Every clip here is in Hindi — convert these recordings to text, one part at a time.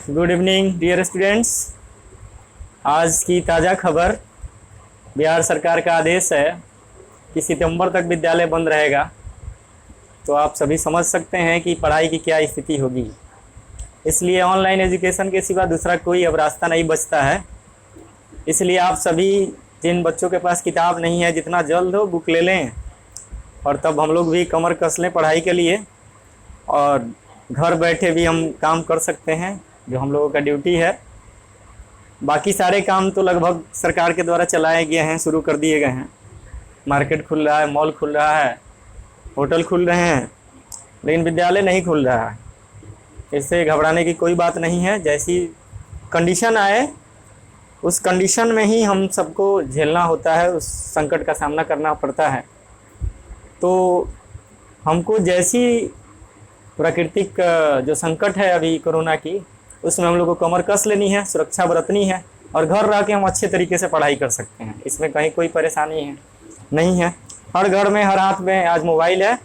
Good evening dear students. आज की ताज़ा खबर, बिहार सरकार का आदेश है कि सितंबर तक विद्यालय बंद रहेगा। तो आप सभी समझ सकते हैं कि पढ़ाई की क्या स्थिति होगी। इसलिए ऑनलाइन एजुकेशन के सिवा दूसरा कोई अब रास्ता नहीं बचता है। इसलिए आप सभी जिन बच्चों के पास किताब नहीं है, जितना जल्द हो बुक ले लें और तब हम लोग भी कमर कस लें पढ़ाई के लिए, और घर बैठे भी हम काम कर सकते हैं जो हम लोगों का ड्यूटी है। बाकी सारे काम तो लगभग सरकार के द्वारा चलाए गए हैं, शुरू कर दिए गए हैं। मार्केट खुल रहा है, मॉल खुल रहा है, होटल खुल रहे हैं, लेकिन विद्यालय नहीं खुल रहा है। इससे घबराने की कोई बात नहीं है। जैसी कंडीशन आए उस कंडीशन में ही हम सबको झेलना होता है, उस संकट का सामना करना पड़ता है। तो हमको जैसी प्राकृतिक जो संकट है अभी कोरोना की, उसमें हम लोग को कमर कस लेनी है, सुरक्षा बरतनी है, और घर रह के हम अच्छे तरीके से पढ़ाई कर सकते हैं। इसमें कहीं कोई परेशानी नहीं है। हर घर में, हर हाथ में आज मोबाइल है,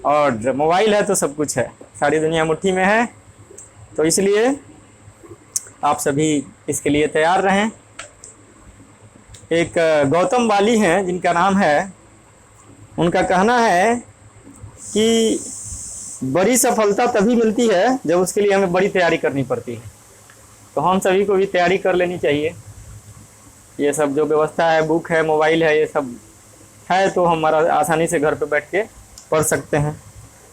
और मोबाइल है तो सब कुछ है, सारी दुनिया मुट्ठी में है। तो इसलिए आप सभी इसके लिए तैयार रहें। एक गौतम वाली हैं जिनका नाम है, उनका कहना है कि बड़ी सफलता तभी मिलती है जब उसके लिए हमें बड़ी तैयारी करनी पड़ती है। तो हम सभी को भी तैयारी कर लेनी चाहिए। ये सब जो व्यवस्था है, बुक है, मोबाइल है, ये सब है तो हमारा आसानी से घर पे बैठ के पढ़ सकते हैं।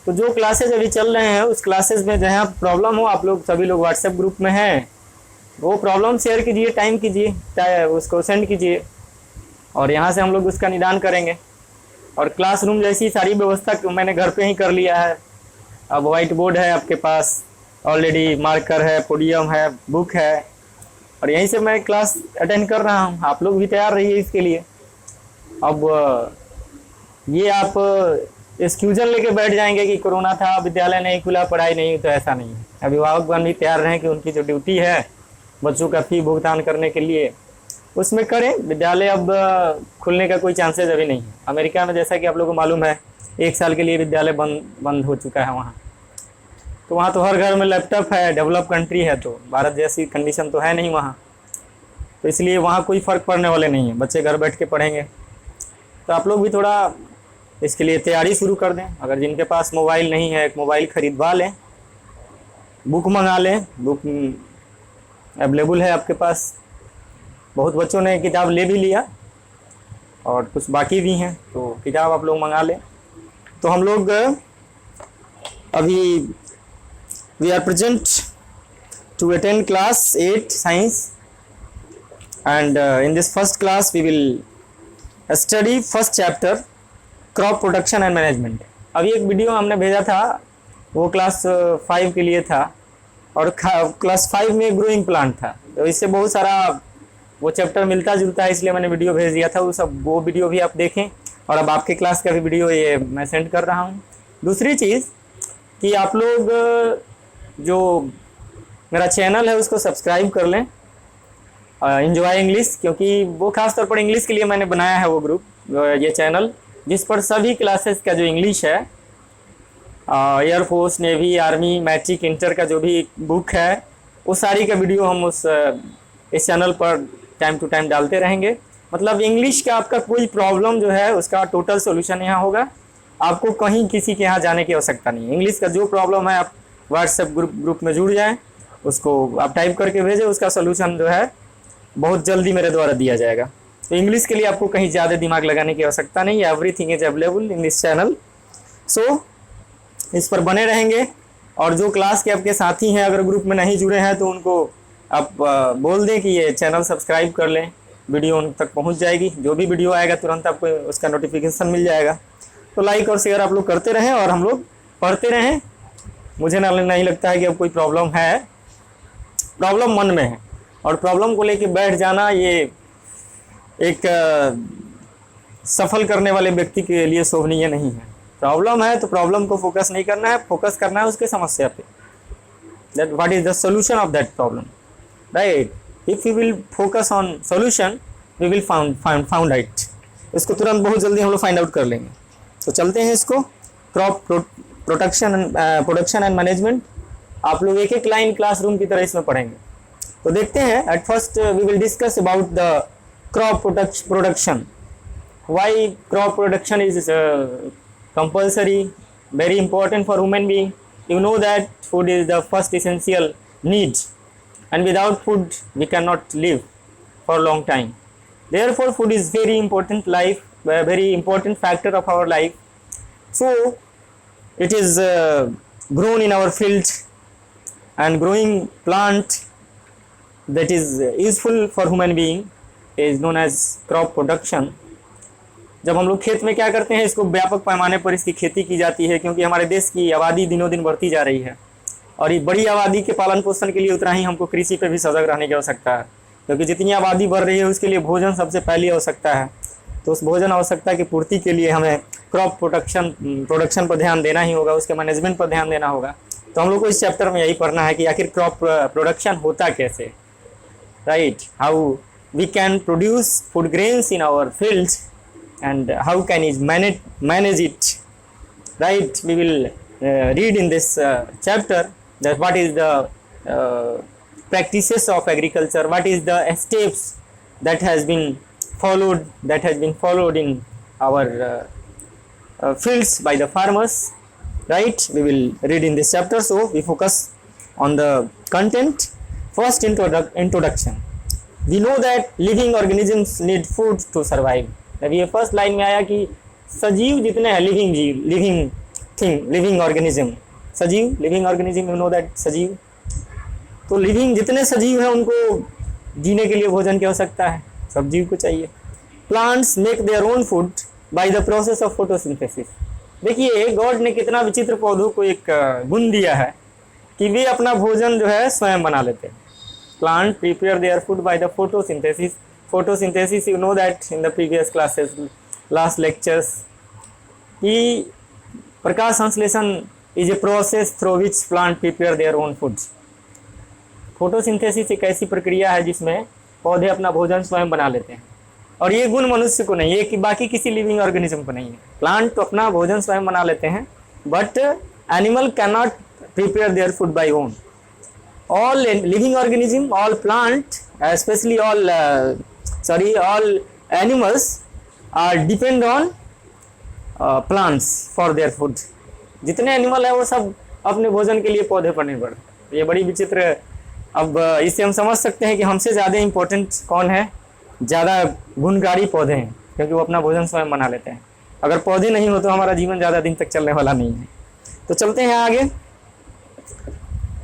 तो जो क्लासेज अभी चल रहे हैं उस क्लासेज में जहाँ प्रॉब्लम हो, आप लोग सभी लोग व्हाट्सएप ग्रुप में हैं, वो प्रॉब्लम शेयर कीजिए, टाइम कीजिए, उसको सेंड कीजिए, और यहाँ से हम लोग उसका निदान करेंगे। और क्लासरूम जैसी सारी व्यवस्था मैंने घर पे ही कर लिया है। अब वाइट बोर्ड है आपके पास, ऑलरेडी मार्कर है, पोडियम है, बुक है, और यहीं से मैं क्लास अटेंड कर रहा हूँ। आप लोग भी तैयार रहिए इसके लिए। अब ये आप एक्सक्यूजन लेके बैठ जाएंगे कि कोरोना था, विद्यालय नहीं खुला, पढ़ाई नहीं हुई, तो ऐसा नहीं है। अभिभावकगण भी तैयार रहें कि उनकी जो ड्यूटी है बच्चों का फी भुगतान करने के लिए, उसमें करें। विद्यालय अब खुलने का कोई चांसेस अभी नहीं है। अमेरिका में जैसा कि आप लोगों को मालूम है, 1 साल के लिए विद्यालय बंद हो चुका है वहाँ। तो वहाँ तो हर घर में लैपटॉप है, डेवलप कंट्री है, तो भारत जैसी कंडीशन तो है नहीं वहाँ। तो इसलिए वहाँ कोई फ़र्क पड़ने वाले नहीं है, बच्चे घर बैठ के पढ़ेंगे। तो आप लोग भी थोड़ा इसके लिए तैयारी शुरू कर दें। अगर जिनके पास मोबाइल नहीं है, एक मोबाइल ख़रीदवा लें, बुक मंगा लें, बुक अवेलेबल है आपके पास। बहुत बच्चों ने किताब ले भी लिया और कुछ बाकी भी हैं, तो किताब आप लोग मंगा लें। तो हम लोग अभी we are present to attend class 8 science, and in this first class we will study first chapter crop production and management। अभी एक वीडियो हमने भेजा था, वो क्लास 5 के लिए था, और क्लास 5 में ग्रोइंग प्लांट था। तो इससे बहुत सारा वो चैप्टर मिलता जुलता है, इसलिए मैंने वीडियो भेज दिया था। वो वीडियो भी आप देखें, और अब आपके क्लास का भी वीडियो ये मैं सेंड कर रहा हूँ। दूसरी चीज़ कि आप लोग जो मेरा चैनल है उसको सब्सक्राइब कर लें, एंजॉय इंग्लिश, क्योंकि वो खास तौर पर इंग्लिश के लिए मैंने बनाया है वो ग्रुप, ये चैनल, जिस पर सभी क्लासेस का जो इंग्लिश है, air force, navy, army, matric, inter का जो भी बुक है, वो सारी का वीडियो हम इस चैनल पर टाइम टू टाइम डालते रहेंगे। मतलब इंग्लिश का आपका कोई प्रॉब्लम जो है उसका टोटल सोल्यूशन यहाँ होगा। आपको कहीं किसी के यहाँ जाने की आवश्यकता नहीं है। इंग्लिश का जो प्रॉब्लम है, आप व्हाट्सएप ग्रुप में जुड़ जाएं, उसको आप टाइप करके भेजें, उसका सोल्यूशन जो है बहुत जल्दी मेरे द्वारा दिया जाएगा। तो इंग्लिश के लिए आपको कहीं ज़्यादा दिमाग लगाने की आवश्यकता नहीं है। Everything is available in this channel. So इस पर बने रहेंगे। और जो क्लास के आपके साथी हैं, अगर ग्रुप में नहीं जुड़े हैं, तो उनको आप बोल दें कि ये चैनल सब्सक्राइब कर लें, वीडियो उन तक पहुंच जाएगी। जो भी वीडियो आएगा तुरंत आपको उसका नोटिफिकेशन मिल जाएगा। तो लाइक और शेयर आप लोग करते रहें, और हम लोग पढ़ते रहें। मुझे नहीं लगता है कि अब कोई प्रॉब्लम है। प्रॉब्लम मन में है, और प्रॉब्लम को लेके बैठ जाना ये एक सफल करने वाले व्यक्ति के लिए शोभनीय नहीं है। प्रॉब्लम है तो प्रॉब्लम को फोकस नहीं करना है, फोकस करना है उसके समस्या पे, that what is the solution of that problem, right? If we will focus on solution, we will found it। इसको तुरंत बहुत जल्दी हम लोग फाइंड आउट कर लेंगे। तो चलते हैं इसको, क्रॉप प्रोडक्शन एंड मैनेजमेंट। आप लोग एक एक लाइन क्लासरूम की तरह इसमें पढ़ेंगे। तो देखते हैं, at first we will discuss about the crop production. Why crop production is compulsory, very important for human being. You know that food is the first essential need, and without food we cannot live for a long time. Therefore food is very important life, a very important factor of our life. So it is grown in our field, and growing plant that is useful for human being is known as crop production. जब हम लोग खेत में क्या करते हैं, इसको व्यापक पैमाने पर इसकी खेती की जाती है, क्योंकि हमारे देश की आबादी दिनों दिन बढ़ती जा रही है, और ये बड़ी आबादी के पालन पोषण के लिए उतना ही हमको कृषि पे भी सजग रहने की आवश्यकता है, क्योंकि जितनी आबादी बढ़ रही है उसके लिए भोजन सबसे पहली आवश्यकता है। तो उस भोजन आवश्यकता की पूर्ति के लिए हमें क्रॉप प्रोडक्शन पर ध्यान देना ही होगा, उसके मैनेजमेंट पर ध्यान देना होगा। तो हम लोग को इस चैप्टर में यही पढ़ना है कि आखिर क्रॉप प्रोडक्शन होता कैसे, right, how we can produce food grains in our fields and how can it manage it, right? We will read in this chapter that what is the practices of agriculture, what is the steps that has been followed in our fields by the farmers, right? We will read in this chapter, so we focus on the content. First, introduction. We know that living organisms need food to survive. अभी ये फर्स्ट लाइन में आया कि सजीव जितने हैं, लिविंग ऑर्गेनिज्म, सजीव living organism, you know that सजीव, तो लिविंग जितने सजीव हैं उनको जीने के लिए भोजन की आवश्यकता है, सब जीव को चाहिए। Plants make their own food by the process of photosynthesis. देखिए गॉड ने कितना विचित्र पौधों को एक गुण दिया है कि वे अपना भोजन जो है स्वयं बना लेते हैं। Plant prepare their food by the photosynthesis. Photosynthesis, you know that in the previous classes, last lectures, कि प्रकाश संश्लेषण is a process through which plant prepare their own foods. Photosynthesis एक ऐसी प्रक्रिया है जिसमें पौधे अपना भोजन स्वयं बना लेते हैं, और ये गुण मनुष्य को नहीं है, कि बाकी किसी लिविंग ऑर्गेनिज्म को नहीं है। प्लांट तो अपना भोजन स्वयं बना लेते हैं, but animal can not prepare their food by own. All living organism, all plant, especially all animals are depend on plants for their food. जितने एनिमल है वो सब अपने भोजन के लिए पौधे पर निर्भर है। ये बड़ी विचित्र, अब इससे हम समझ सकते हैं कि हमसे ज़्यादा इम्पोर्टेंट कौन है, ज़्यादा गुणकारी पौधे हैं, क्योंकि वो अपना भोजन स्वयं बना लेते हैं। अगर पौधे नहीं हो तो हमारा जीवन ज़्यादा दिन तक चलने वाला नहीं है। तो चलते हैं आगे।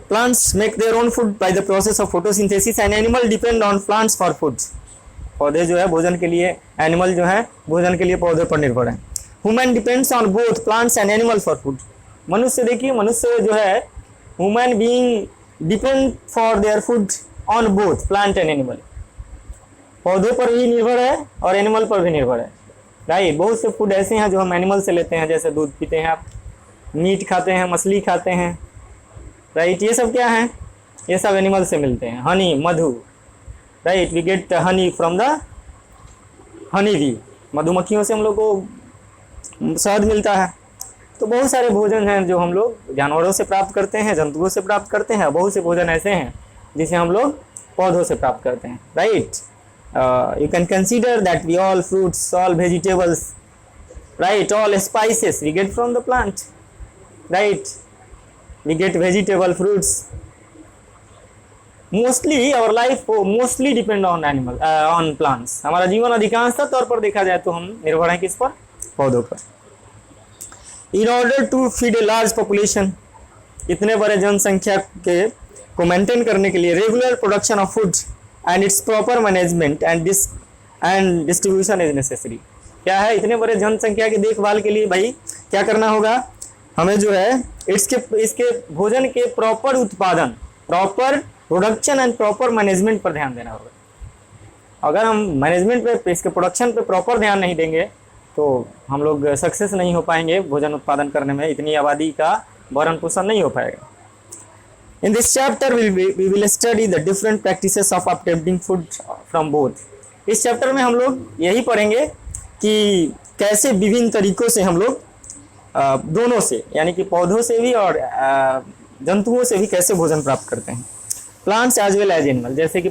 Plants make their own food by the process of photosynthesis and animal depend on plants for food. पौधे जो है भोजन के लिए, एनिमल जो है भोजन के लिए पौधे पर निर्भर है। Human depends on both plants and animal for food. मनुष्य, देखिए मनुष्य जो है, human being depend for their food on both plant and animal. पौधे पर भी निर्भर है और एनिमल पर भी निर्भर है, राइट। बहुत से फूड ऐसे हैं जो हम एनिमल से लेते हैं, जैसे दूध पीते हैं आप, मीट खाते हैं, मछली खाते हैं, राइट। ये सब क्या है, ये सब एनिमल से मिलते हैं। हनी, मधु, right, we get honey from the honey bee. मधुमक्खियों से हम लोग को शहद मिलता है। तो बहुत सारे भोजन हैं जो हम लोग जानवरों से प्राप्त करते हैं, जंतुओं से प्राप्त करते हैं। बहुत से भोजन ऐसे हैं जिसे हम लोग पौधों से प्राप्त करते हैं, right. You can consider that we all fruits, all vegetables, right, all spices we get from the plant, right. We get vegetable, fruits. Mostly our life mostly depend on animal, on plants. हमारा जीवन अधिकांशतः तौर पर देखा जाए तो हम निर्भर हैं किस पर, पौधों पर। In order to feed a large population, इतने बड़े जनसंख्या के को मेंटेन करने के लिए regular production of food and its proper management and distribution is necessary. क्या है, इतने बड़े जनसंख्या की देखभाल के लिए भाई क्या करना होगा, हमें जो है इसके भोजन के प्रॉपर उत्पादन, proper production and proper management पर ध्यान देना होगा। अगर हम मैनेजमेंट पे, इसके प्रोडक्शन पे प्रॉपर ध्यान नहीं देंगे तो हम लोग सक्सेस नहीं हो पाएंगे भोजन उत्पादन करने में, इतनी आबादी का भरण पोषण नहीं हो पाएगा। In this chapter we will study the different practices of obtaining food from both. इस चैप्टर में हम लोग यही पढ़ेंगे कि कैसे विभिन्न तरीकों से हम लोग दोनों से, यानी कि पौधों से भी और जंतुओं से भी कैसे भोजन प्राप्त करते हैं। Plants as well as animal, जैसे कि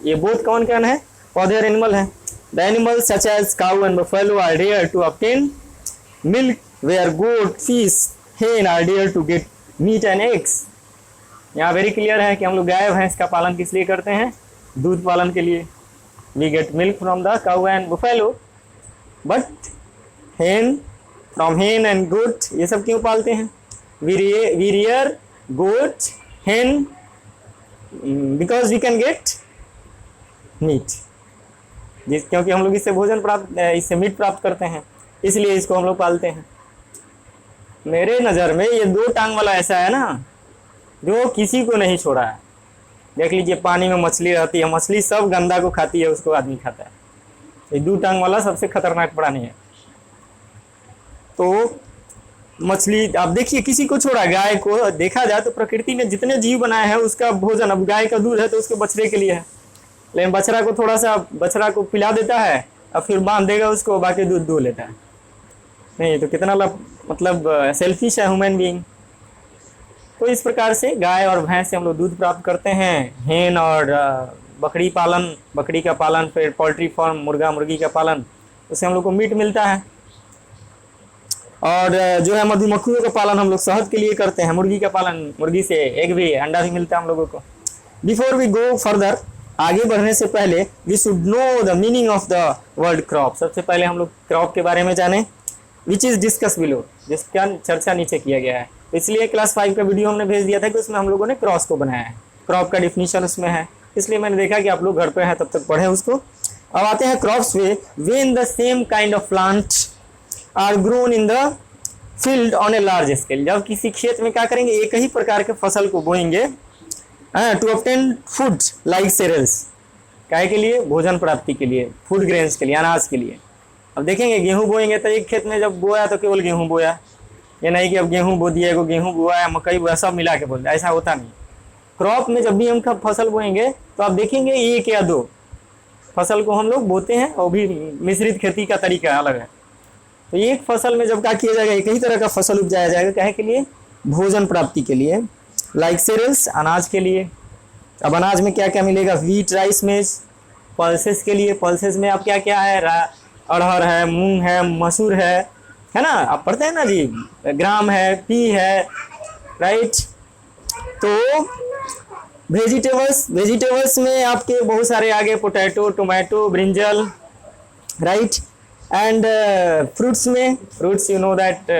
ये बोथ कौन कौन है, पौधे और एनिमल हैं। The animals such as cow and buffalo are there to obtain milk, where goat, fish, hen are there to get meat and eggs. यहाँ वेरी क्लियर है कि हम लोग गाय भैंस का पालन किस लिए करते हैं, दूध पालन के लिए। We get milk from the cow and buffalo, but hen from hen and goat, ये सब क्यों पालते हैं। We rear goat, hen, because we can get meat, क्योंकि हम लोग इससे भोजन प्राप्त, इससे मीट प्राप्त करते हैं, इसलिए इसको हम लोग पालते हैं। मेरे नज़र में ये दो टांग वाला ऐसा है ना जो किसी को नहीं छोड़ा है। देख लीजिए, पानी में मछली रहती है, मछली सब गंदा को खाती है, उसको आदमी खाता है। ये दो टांग वाला सबसे खतरनाक प्राणी है। तो मछली आप देखिए, किसी को छोड़ा, गाय को देखा जाए तो प्रकृति ने जितने जीव बनाए हैं उसका भोजन, अब गाय का दूध है तो उसके बछड़े के लिए है, लेकिन बछड़ा को थोड़ा सा बछड़ा को पिला देता है और फिर बांध देगा उसको, बाकी दूध दूह लेता है। नहीं तो कितना मतलब सेल्फिश है ह्यूमन बीइंग। तो इस प्रकार से गाय और भैंस से हम लोग दूध प्राप्त करते हैं। हेन और बकरी पालन, बकरी का पालन, फिर पोल्ट्री फार्म, मुर्गा मुर्गी का पालन, उससे हम लोग को मीट मिलता है। और जो है मधुमक्खियों का पालन हम लोग शहद के लिए करते हैं। मुर्गी का पालन, मुर्गी से एग भी, अंडा भी मिलता है हम लोगों को। बिफोर वी गो फर्दर, आगे बढ़ने से पहले we should know the meaning of the word crop. सबसे पहले हम लोग क्रॉप के बारे में जाने, विच इज डिस्कस बिलो, जिसका चर्चा नीचे किया गया है। इसलिए क्लास 5 का वीडियो हमने भेज दिया था कि उसमें हम लोगों ने क्रॉस को बनाया है, क्रॉप का डिफिनीशन उसमें है, इसलिए मैंने देखा कि आप लोग घर पे हैं तब तक पढ़े उसको। अब आते हैं क्रॉप्स पे। When the same kind of plant are grown in the field on a large scale, जब किसी खेत में क्या करेंगे, एक ही प्रकार के फसल को बोएंगे टू ऑब्टेन फूड लाइक सेरेल्स, काहे के लिए, भोजन प्राप्ति के लिए, फूड ग्रेन्स के लिए, अनाज के लिए। अब देखेंगे गेहूं बोएंगे तो एक खेत में जब बोया तो केवल गेहूं बोया, ये नहीं कि अब गेहूं बो दिया, गेहूं बोआ है, मकई बोया, सब मिला के बोल दिया, ऐसा होता नहीं। क्रॉप में जब भी हम फसल बोएंगे तो आप देखेंगे एक या दो फसल को हम लोग बोते हैं, और भी मिश्रित खेती का तरीका अलग है। तो एक फसल में जब क्या किया जाएगा, एक ही तरह का फसल उपजाया जाएगा, काहे के लिए, भोजन प्राप्ति के लिए, लाइक सेरेल्स, अनाज के लिए। अब अनाज में क्या क्या मिलेगा, व्हीट, राइस, मेज। पल्सेस के लिए, पल्सेस में अब क्या क्या है, अरहर है, मूंग है, मसूर है ना, आप पढ़ते हैं ना जी, ग्राम है, पी है, राइट। तो वेजिटेबल्स में आपके बहुत सारे आगे, potato, tomato, brinjal, right. And fruits में, fruits you know that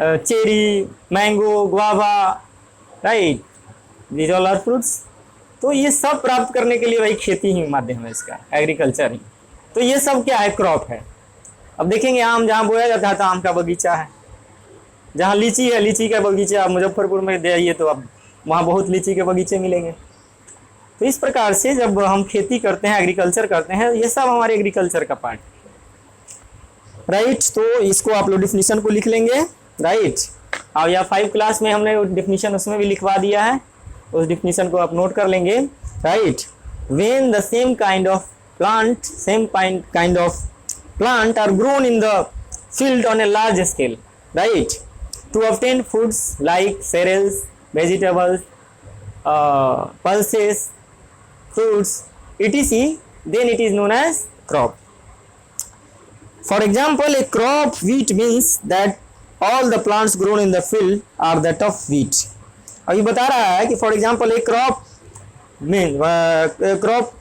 cherry, mango, guava, right, these all are fruits. तो ये सब प्राप्त करने के लिए वही खेती ही माध्यम है इसका, एग्रीकल्चर ही। तो ये सब क्या है, क्रॉप है। अब देखेंगे आम जहाँ बोया जाता है तो आम का बगीचा है, जहाँ लीची है, लीची का बगीचा। आप मुजफ्फरपुर में जाइए तो अब वहाँ बहुत लीची के बगीचे मिलेंगे। तो इस प्रकार से जब हम खेती करते हैं, एग्रीकल्चर करते हैं, ये सब हमारे एग्रीकल्चर का पार्ट, राइट। तो इसको आप लोग डिफिनीशन को लिख लेंगे, राइट। और या 5 क्लास में हमने डिफिनीशन उसमें भी लिखवा दिया है, उस डिफिनीशन को आप नोट कर लेंगे, right. When the same kind of plant are grown in the field on a large scale, right, to obtain foods like cereals, vegetables, pulses, fruits, etc., then it is known as crop. For example, a crop wheat means that all the plants grown in the field are that of wheat. अभी बता रहा है कि फॉर एग्जाम्पल एक क्रॉप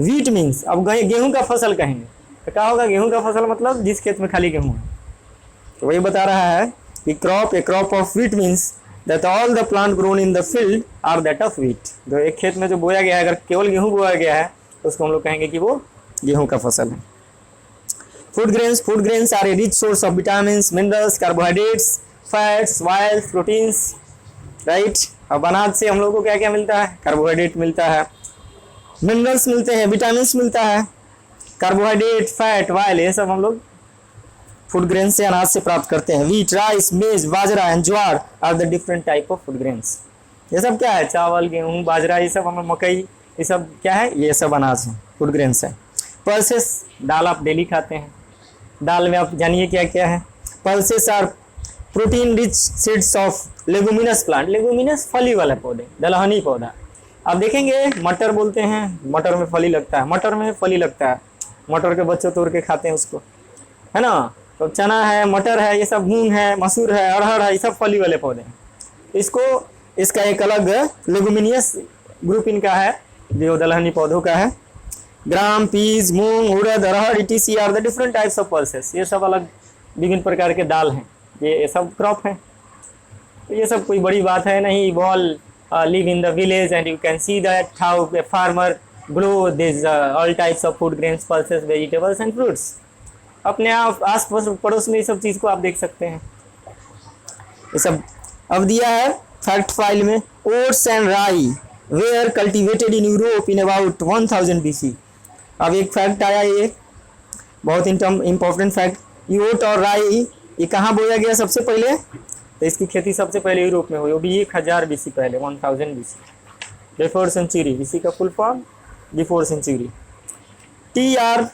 व्हीट मीन्स, अब गेहूं का फसल कहेंगे तो क्या होगा, गेहूं का फसल मतलब जिस खेत में खाली गेहूं है। तो वही बता रहा है कि a crop of wheat means that all the plant grown in the field are that of wheat. जो एक खेत में जो बोया गया है, अगर केवल गेहूं बोया गया है तो उसको हम लोग कहेंगे कि वो गेहूं का फसल है। Food grains are a rich source of vitamin, minerals, carbohydrates, fats, oils, proteins, right. अब अनाज से हम लोग को क्या क्या मिलता है, कार्बोहाइड्रेट मिलता है, मिनरल्स मिलते हैं, विटामिन मिलता है, कार्बोहाइड्रेट, फैट, ऑयल, ये सब हम लोग फूड ग्रेन से, अनाज से प्राप्त करते हैं। Wheat, rice, maize, bajra and jowar are the different type of food grains. ये सब क्या है, चावल, गेहूं, बाजरा, ये सब हमें, मकई, ये सब क्या है, ये सब अनाज है, फूड ग्रेन्स है। पल्सेस, दाल आप डेली खाते हैं, दाल में आप जानिए क्या क्या है। Pulses are protein rich seeds of leguminous plant, leguminous फली वाला पौधे, दलहनी पौधा। आप देखेंगे मटर बोलते हैं, मटर में फली लगता है, मटर में फली लगता है, मटर के बच्चे तोड़ के खाते हैं उसको, है ना। तो चना है, मटर है, ये सब मूंग है, मसूर है, अरहर है, ये सब फली वाले पौधे हैं। इसको, इसका एक अलग लेगुमिनियस ग्रुप इनका है जो दलहनी पौधों का है। Gram, peas, moong, urad, arhar, etc are the different types of pulses. ये सब अलग विभिन्न प्रकार के दाल हैं, ये सब क्रॉप हैं। तो ये सब कोई बड़ी बात है नहीं। All live in the village and you can see that how a farmer grow this all types of food, grains, pulses, vegetables and fruits. अपने आप आस पड़ोस में ये सब चीज़ को आप देख सकते हैं। ये सब अब दिया है फैक्ट फाइल में। Oats and rye were cultivated in Europe in about 1000 BC। अब एक फैक्ट आया, ये बहुत इंपॉर्टेंट फैक्ट। ये ओट और राई ये कहाँ बोया गया सबसे पहले? तो इसकी खेती सबसे पहले यूरोप में हुई, वो भी 1000 BC पहले, 1000 BC, बिफोर सेंचुरी। BC का full form before century. Tea are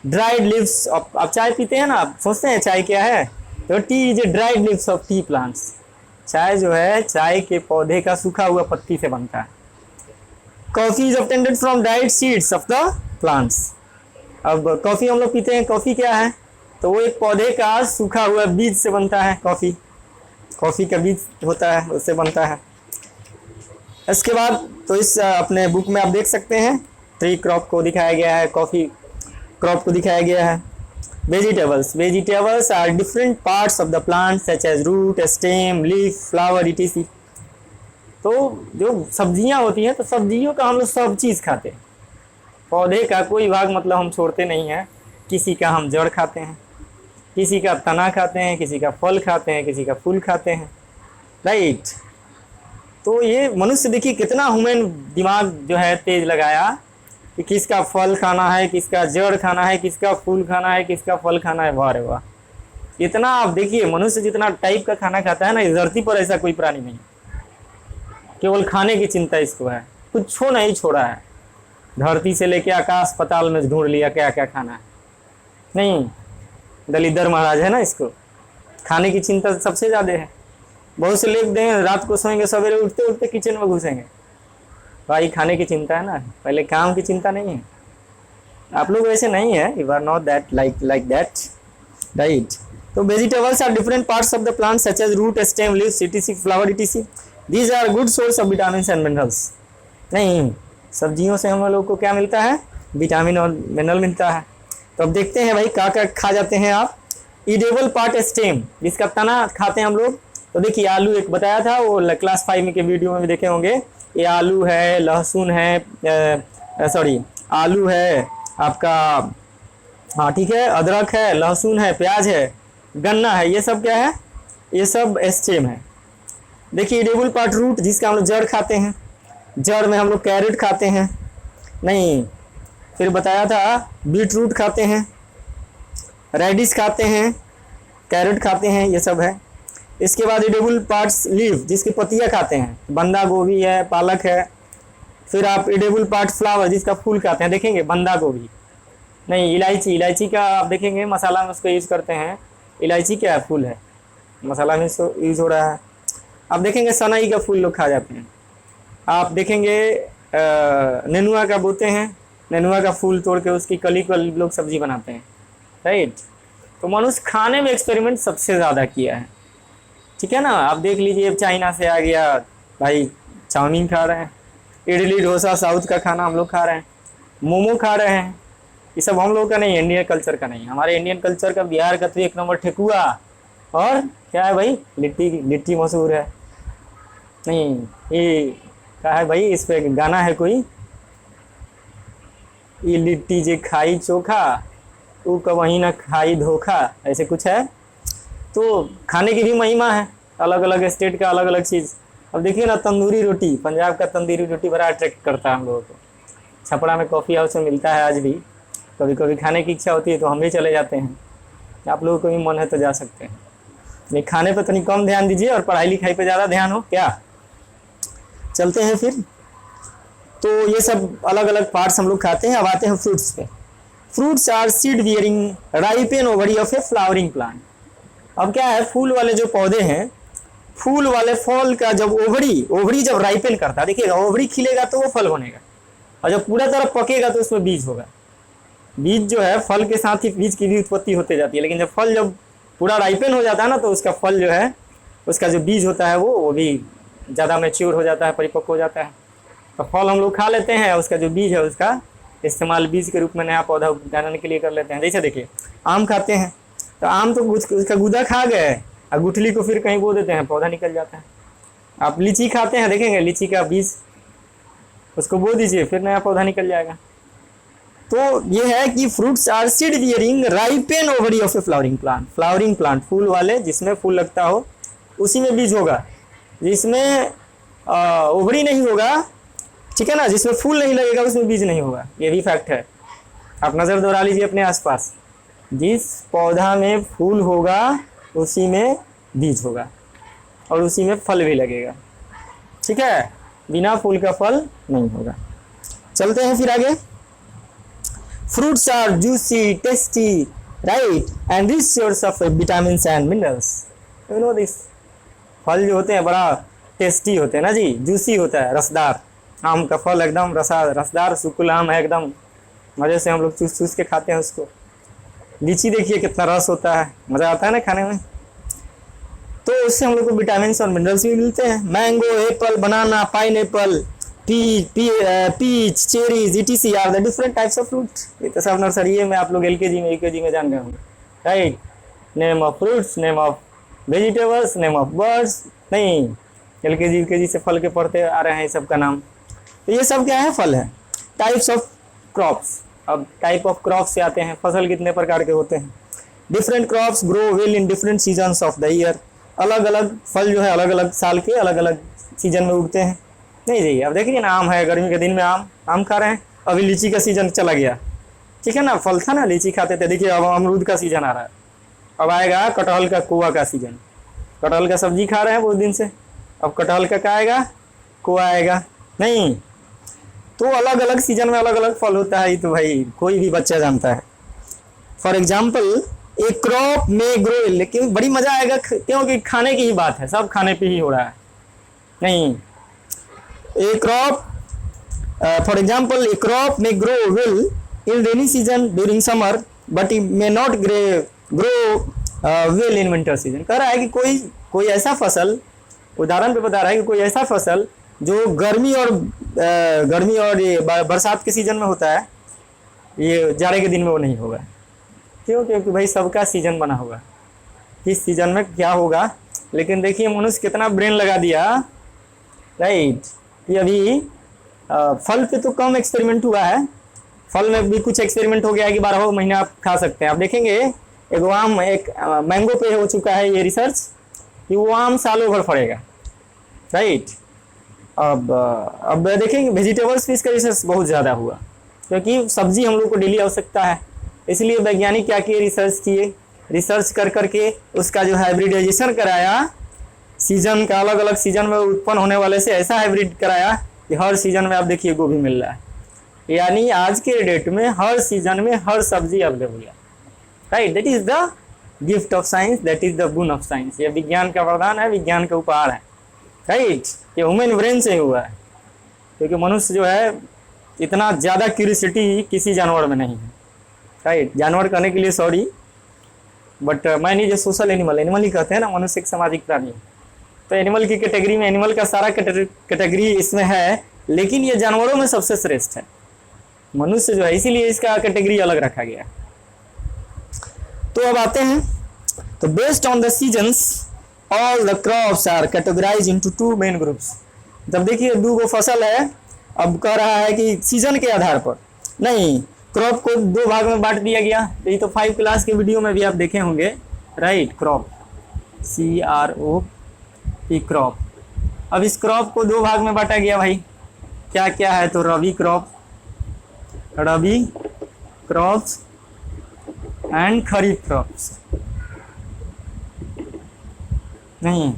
dried leaves. आप चाय पीते हैं ना, आप सोचते हैं चाय क्या है, तो tea is a dried leaves of tea plants. चाय जो है चाय के पौधे का सूखा हुआ पत्ती से बनता है। Coffee is obtained from dried seeds of the plants. अब कॉफी हम लोग पीते हैं, कॉफी क्या है, तो वो एक पौधे का सूखा हुआ बीज से बनता है। कॉफी, कॉफी का बीज होता है, उससे बनता है। इसके बाद तो इस अपने बुक में आप देख सकते हैं ट्री क्रॉप को दिखाया गया है, कॉफी क्रॉप को दिखाया गया है। Vegetables, vegetables are different parts of the plant such as root, stem, leaf, flower, etc. तो जो सब्जियां होती हैं, तो सब्जियों का हम लोग सब चीज़ खाते हैं। पौधे का कोई भाग मतलब हम छोड़ते नहीं हैं। किसी का हम जड़ खाते हैं, किसी का तना खाते हैं, किसी का फल खाते हैं, किसी का फूल खाते हैं, राइट। तो ये मनुष्य देखिए कितना ह्यूमन दिमाग जो है तेज लगाया कि किसका फल खाना है, किसका जड़ खाना है, किसका फूल खाना है, किसका फल खाना है। वाह रे वाह, इतना आप देखिए मनुष्य जितना टाइप का खाना खाता है ना, इस धरती पर ऐसा कोई प्राणी नहीं। केवल खाने की चिंता इसको है, कुछ नहीं छोड़ा है। धरती से लेके आकाश पताल में ढूंढ लिया क्या क्या खाना है। नहीं, दलिदर महाराज है ना, इसको खाने की चिंता सबसे ज़्यादा है। बहुत से लोग दें रात को सोएंगे, सवेरे उठते उठते किचन में घुसेंगे। भाई खाने की चिंता है ना, पहले काम की चिंता नहीं है। आप लोग वैसे नहीं है, you are not that like that, right. तो vegetables are different parts of the plant such as root, stem, leaves, etc, flower, etc. These are good source of vitamin and minerals. नहीं, सब्जियों से हम लोग को क्या मिलता है? विटामिन और मिनरल मिलता है। तो अब देखते हैं भाई क्या क्या खा जाते हैं आप। ईडेबल पार्ट स्टेम, जिसका तना खाते हैं हम लोग। तो देखिए आलू एक बताया था, वो क्लास 5 में के वीडियो में भी देखे होंगे। ये आलू है, लहसुन है, सॉरी आलू है आपका, हाँ ठीक है, अदरक है, लहसुन है, प्याज है, गन्ना है, ये सब क्या है? ये सब स्टेम है। देखिए ईडेबल पार्ट रूट, जिसका हम लोग जड़ खाते हैं। जड़ में हम लोग कैरेट खाते हैं, नहीं फिर बताया था बीट रूट खाते हैं, रेडिश खाते हैं, कैरेट खाते हैं, ये सब है। इसके बाद एडिबल पार्ट्स लीफ, जिसकी पत्तियाँ खाते हैं, बंदा गोभी है, पालक है। फिर आप एडिबल पार्ट फ्लावर, जिसका फूल खाते हैं, देखेंगे बंदा गोभी। नहीं, इलायची, इलायची का आप देखेंगे मसाला में उसको यूज़ करते हैं। इलायची क्या है? फूल है, मसाला में इसको यूज़ हो रहा है। आप देखेंगे सनई का फूल लोग खा जाते हैं। आप देखेंगे नेनुआ का बोते हैं, नेनुआ का फूल तोड़ के उसकी कली को लोग सब्जी बनाते हैं, राइट। तो मनुष्य खाने में एक्सपेरिमेंट सबसे ज़्यादा किया है, ठीक है ना। आप देख लीजिए चाइना से आ गया भाई, चाउमीन खा रहे हैं, इडली डोसा साउथ का खाना हम लोग खा रहे हैं, मोमो खा रहे हैं। ये सब हम लोग का नहीं, इंडियन कल्चर का नहीं। हमारे इंडियन कल्चर का, बिहार का तो एक नंबर ठेकुआ और क्या है भाई, लिट्टी, लिट्टी मशहूर है। नहीं, ये क्या है भाई, इस पे गाना है कोई, ये लिट्टी जे खाई चोखा, तू कहीं ना खाई धोखा, ऐसे कुछ है। तो खाने की भी महिमा है, अलग अलग स्टेट का अलग अलग चीज़। अब देखिए ना, तंदूरी रोटी, पंजाब का तंदूरी रोटी बड़ा अट्रैक्ट करता है हम लोगों को। छपरा में कॉफ़ी हाउस में मिलता है आज भी। कभी कभी खाने की इच्छा होती है तो हम भी चले जाते हैं। आप लोगों को भी मन है तो जा सकते हैं। नहीं, खाने पर तनी कम ध्यान दीजिए और पढ़ाई लिखाई पर ज़्यादा ध्यान हो क्या। चलते हैं फिर। तो ये सब अलग अलग पार्ट्स हम लोग खाते हैं। अब आते हैं फ्रूट्स पे। Fruits are seed bearing ripen ovary of a flowering plant. अब क्या है, फूल वाले जो पौधे हैं, फूल वाले फल का जब ओवरी जब राइपन करता है, देखिएगा ओवरी खिलेगा तो वो फल बनेगा, और जब पूरा तरह पकेगा तो उसमें बीज होगा। बीज जो है फल के साथ ही बीज की भी उत्पत्ति होते जाती है, लेकिन जब फल जब पूरा राइपन हो जाता है ना, तो उसका फल जो है, उसका जो बीज होता है वो भी ज़्यादा मैच्योर हो जाता है, परिपक्व हो जाता है। तो फल हम लोग खा लेते हैं, उसका जो बीज है उसका इस्तेमाल बीज के रूप में नया पौधा उगाने के लिए कर लेते हैं। जैसे देखिए आम खाते हैं, तो आम तो उसका गूदा खा गए और गुठली को फिर कहीं बो देते हैं, पौधा निकल जाता है। आप लीची खाते हैं, देखेंगे लीची का बीज उसको बो दीजिए, फिर नया पौधा निकल जाएगा। तो ये है कि fruits are seed bearing ripen ovary of a flowering plant, फूल वाले जिसमें फूल लगता हो उसी में बीज होगा। जिसमें ओवरी नहीं होगा, ठीक है ना, जिसमें फूल नहीं लगेगा उसमें बीज नहीं होगा, ये भी फैक्ट है। आप नज़र दौड़ा लीजिए अपने आसपास, जिस पौधा में फूल होगा उसी में बीज होगा और उसी में फल भी लगेगा, ठीक है, बिना फूल का फल नहीं होगा। चलते हैं फिर आगे। Fruits are juicy, tasty, right, and rich source of vitamin and minerals. You know this. फल जो होते हैं बड़ा टेस्टी होते हैं ना जी, जूसी होता है, रसदार। आम का फल एकदम रसदार सुकुल आम है, एकदम मज़े से हम लोग चूस चूस के खाते हैं उसको। लीची देखिए कितना रस होता है, मज़ा आता है ना खाने में। तो उससे हम लोग को विटामिन और मिनरल्स भी मिलते हैं। Mango, apple, banana, pineapple, peach, cherries, etc are the different types of fruit. ये तो सब नर्सरी में आप लोग LKG में UKG में जान गए होंगे, right. Name of fruits, name of vegetables, name of birds. नहीं, LKG UKG से फल के पढ़ते आ रहे हैं ये सब का नाम। तो ये सब क्या है, फल है। Types of crops. अब टाइप ऑफ क्रॉप्स से आते हैं, फसल कितने प्रकार के होते हैं। Different crops grow well in different seasons of the year. अलग अलग फल जो है अलग अलग साल के अलग अलग सीजन में उगते हैं। नहीं जी, अब देखिए ना, आम है, गर्मी के दिन में आम खा रहे हैं। अभी लीची का सीजन चला गया, ठीक है ना, फल था ना, लीची खाते थे। देखिए अब अमरूद का सीजन आ रहा है, अब आएगा कटहल का कोआ का सीजन। कटहल का सब्जी खा रहे हैं बहुत दिन से, अब कटहल का क्या आएगा, कोआ आएगा। नहीं, तो अलग अलग सीजन में अलग अलग फल होता है, ये तो भाई कोई भी बच्चा जानता है। फॉर एग्जाम्पल ए क्रॉप में ग्रो, लेकिन बड़ी मजा आएगा क्योंकि खाने की ही बात है, सब खाने पे ही हो रहा है। नहीं, a crop for example a crop में grow well in rainy season during summer but it may not grow well in winter season. कह रहा है कि कोई ऐसा फसल, उदाहरण पे बता रहा है कि कोई ऐसा फसल जो गर्मी और ये बरसात के सीजन में होता है, ये जाड़े के दिन में वो नहीं होगा। क्यों? क्योंकि भाई सबका सीजन बना होगा, किस सीजन में क्या होगा। लेकिन देखिए मनुष्य कितना ब्रेन लगा दिया, राइट। ये अभी फल पे तो कम एक्सपेरिमेंट हुआ है, फल में भी कुछ एक्सपेरिमेंट हो गया है कि 12 महीने आप खा सकते हैं। आप देखेंगे एक मैंगो पे हो चुका है ये रिसर्च कि वो आम सालों भर फड़ेगा, राइट। अब देखेंगे वेजिटेबल्स पे इसका रिसर्च बहुत ज़्यादा हुआ, क्योंकि सब्जी हम लोग को डेली आवश्यकता है। इसलिए वैज्ञानिक क्या किए, रिसर्च कर करके उसका जो हाइब्रिडाइजेशन कराया, सीजन का अलग अलग सीजन में उत्पन्न होने वाले से ऐसा हाइब्रिड कराया कि हर सीजन में आप देखिए गोभी मिल रहा है। यानी आज के डेट में हर सीजन में हर सब्जी अवेलेबल है, right. That is the gift of science, that is the गुण ऑफ साइंस। ये विज्ञान का वरदान है, विज्ञान का उपहार है, राइट। ये ह्यूमन ब्रेन से ही हुआ है, क्योंकि मनुष्य जो है इतना ज़्यादा क्यूरियोसिटी किसी जानवर में नहीं है, राइट। जानवर कहने के लिए सॉरी, बट मैं नहीं, जो सोशल एनिमल ही कहते हैं ना, मनुष्य एक सामाजिक प्राणी है। तो एनिमल की कैटेगरी में एनिमल का सारा कैटेगरी इसमें है, लेकिन ये जानवरों में सबसे श्रेष्ठ है मनुष्य जो है, इसीलिए इसका कैटेगरी अलग रखा गया। तो अब आते हैं, तो based on the seasons all the crops are categorize into 2 main groups. जब देखिए 2 फसल है, अब कह रहा है कि सीजन के आधार पर नहीं, क्रॉप को 2 भाग में बांट दिया गया। ये तो 5 क्लास के वीडियो में भी आप देखे होंगे, राइट। Crop CROP crop. अब इस क्रॉप को 2 भाग में बांटा गया भाई, क्या क्या है, तो रबी क्रॉप्स एंड खरीफ क्रॉप्स। नहीं,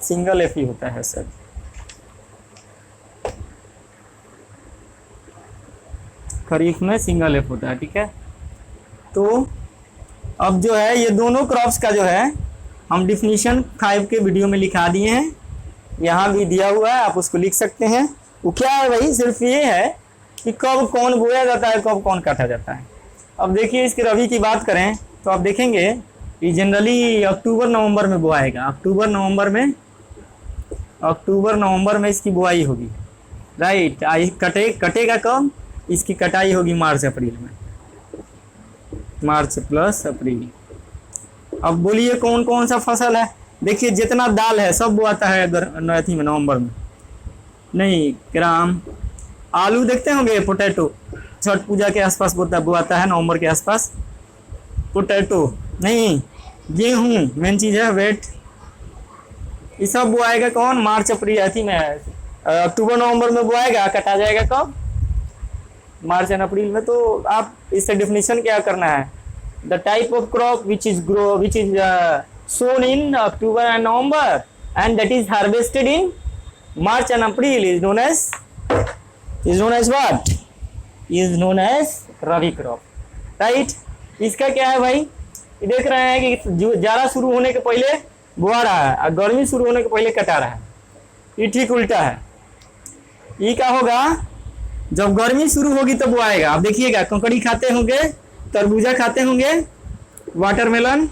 सिंगल एफ ही होता है सर। खरीफ में सिंगल एफ होता है, ठीक है। तो अब जो है ये दोनों क्रॉप्स का जो है हम डिफिनीशन 5 के वीडियो में लिखा दिए हैं, यहाँ भी दिया हुआ है, आप उसको लिख सकते हैं। वो क्या है भाई, सिर्फ ये है कि कब कौन बोया जाता है, कब कौन काटा जाता है। अब देखिए इसके रबी की बात करें तो आप देखेंगे कि जनरली अक्टूबर नवंबर में बोआएगा, अक्टूबर नवंबर में इसकी बुआई होगी, राइट। कटेगा कब, इसकी कटाई होगी मार्च अप्रैल में, मार्च प्लस अप्रैल। अब बोलिए कौन कौन सा फसल है। देखिए जितना दाल है सब बोआता है अथी में नवंबर में, नहीं ग्राम। आलू देखते होंगे, पोटैटो छठ पूजा के आसपास बोआता है नवंबर के आसपास। पोटैटो नहीं, गेहूँ मेन चीज़ है, वेट, ये सब बोआएगा कौन, मार्च अप्रैल अथी में, अक्टूबर नवंबर में बोआएगा, कटा जाएगा कब, मार्च एंड अप्रैल में। तो आप इससे डिफिनीशन क्या करना है, the type of crop which is sown in October and November and that is harvested in March and April is known as what, is known as rabi crop, right. इसका क्या है भाई, ये देख रहे हैं कि जाड़ा शुरू होने के पहले बुआ रहा है और गर्मी शुरू होने के पहले कटा रहा है, ये ठीक उल्टा है। ये क्या होगा, जब गर्मी शुरू होगी तब वो आएगा। आप देखिएगा ककड़ी खाते होंगे, तरबूजा खाते होंगे, वाटरमेलन,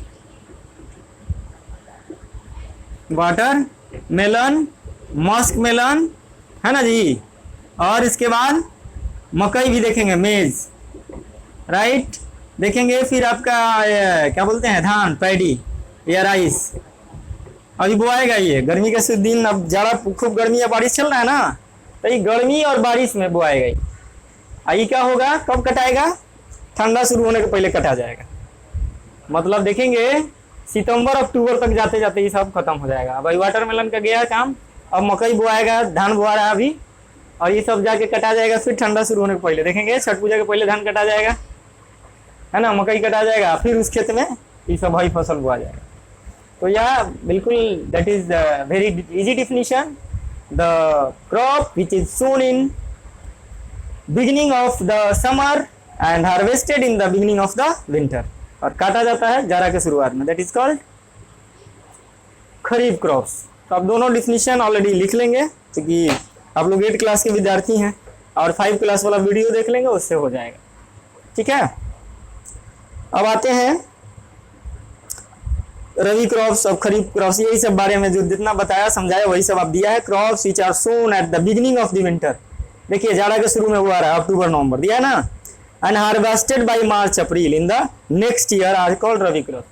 मस्क मेलन, है ना जी। और इसके बाद मकई भी देखेंगे, मेज, राइट, देखेंगे। फिर आपका क्या बोलते हैं, धान, पैडी या राइस, अभी बोआएगा ये गर्मी के दिन। अब ज़्यादा खूब गर्मी या बारिश चल रहा है ना, तो ये गर्मी और बारिश में बोआएगा ये। ये क्या होगा, कब कटाएगा, ठंडा शुरू होने के पहले कटा जाएगा। मतलब देखेंगे सितंबर अक्टूबर तक जाते जाते ये सब खत्म हो जाएगा। भाई वाटरमेलन का गया काम, अब मकई बोआएगा, धान बोआ रहा है अभी, और ये सब जाके कटा जाएगा फिर ठंडा शुरू होने के पहले। देखेंगे छठ पूजा के पहले धान कटा जाएगा, है ना, मकई कटा जाएगा, फिर उस खेत में ये सब भाई फसल बोआ जाएगा। तो यह बिल्कुल that is the very easy definition, the crop which is sown in beginning of the summer and harvested in the beginning of the winter, और काटा जाता है जाड़ा के शुरुआत में, that is called kharif crops. तो आप दोनों डिफिनीशन ऑलरेडी लिख लेंगे, क्योंकि आप लोग 8 क्लास के विद्यार्थी हैं, और 5 क्लास वाला वीडियो देख लेंगे, उससे हो जाएगा, ठीक है। अब आते हैं रबी क्रॉप्स और खरीफ क्रॉप्स, यही सब बारे में जो जितना बताया समझाया वही सब आप दिया है। Crops which are sown at the beginning of the winter, देखिए जाड़ा के शुरू में हुआ रहा है, अक्टूबर नवंबर दिया है ना, and harvested by March April in the next year are called rabi crop.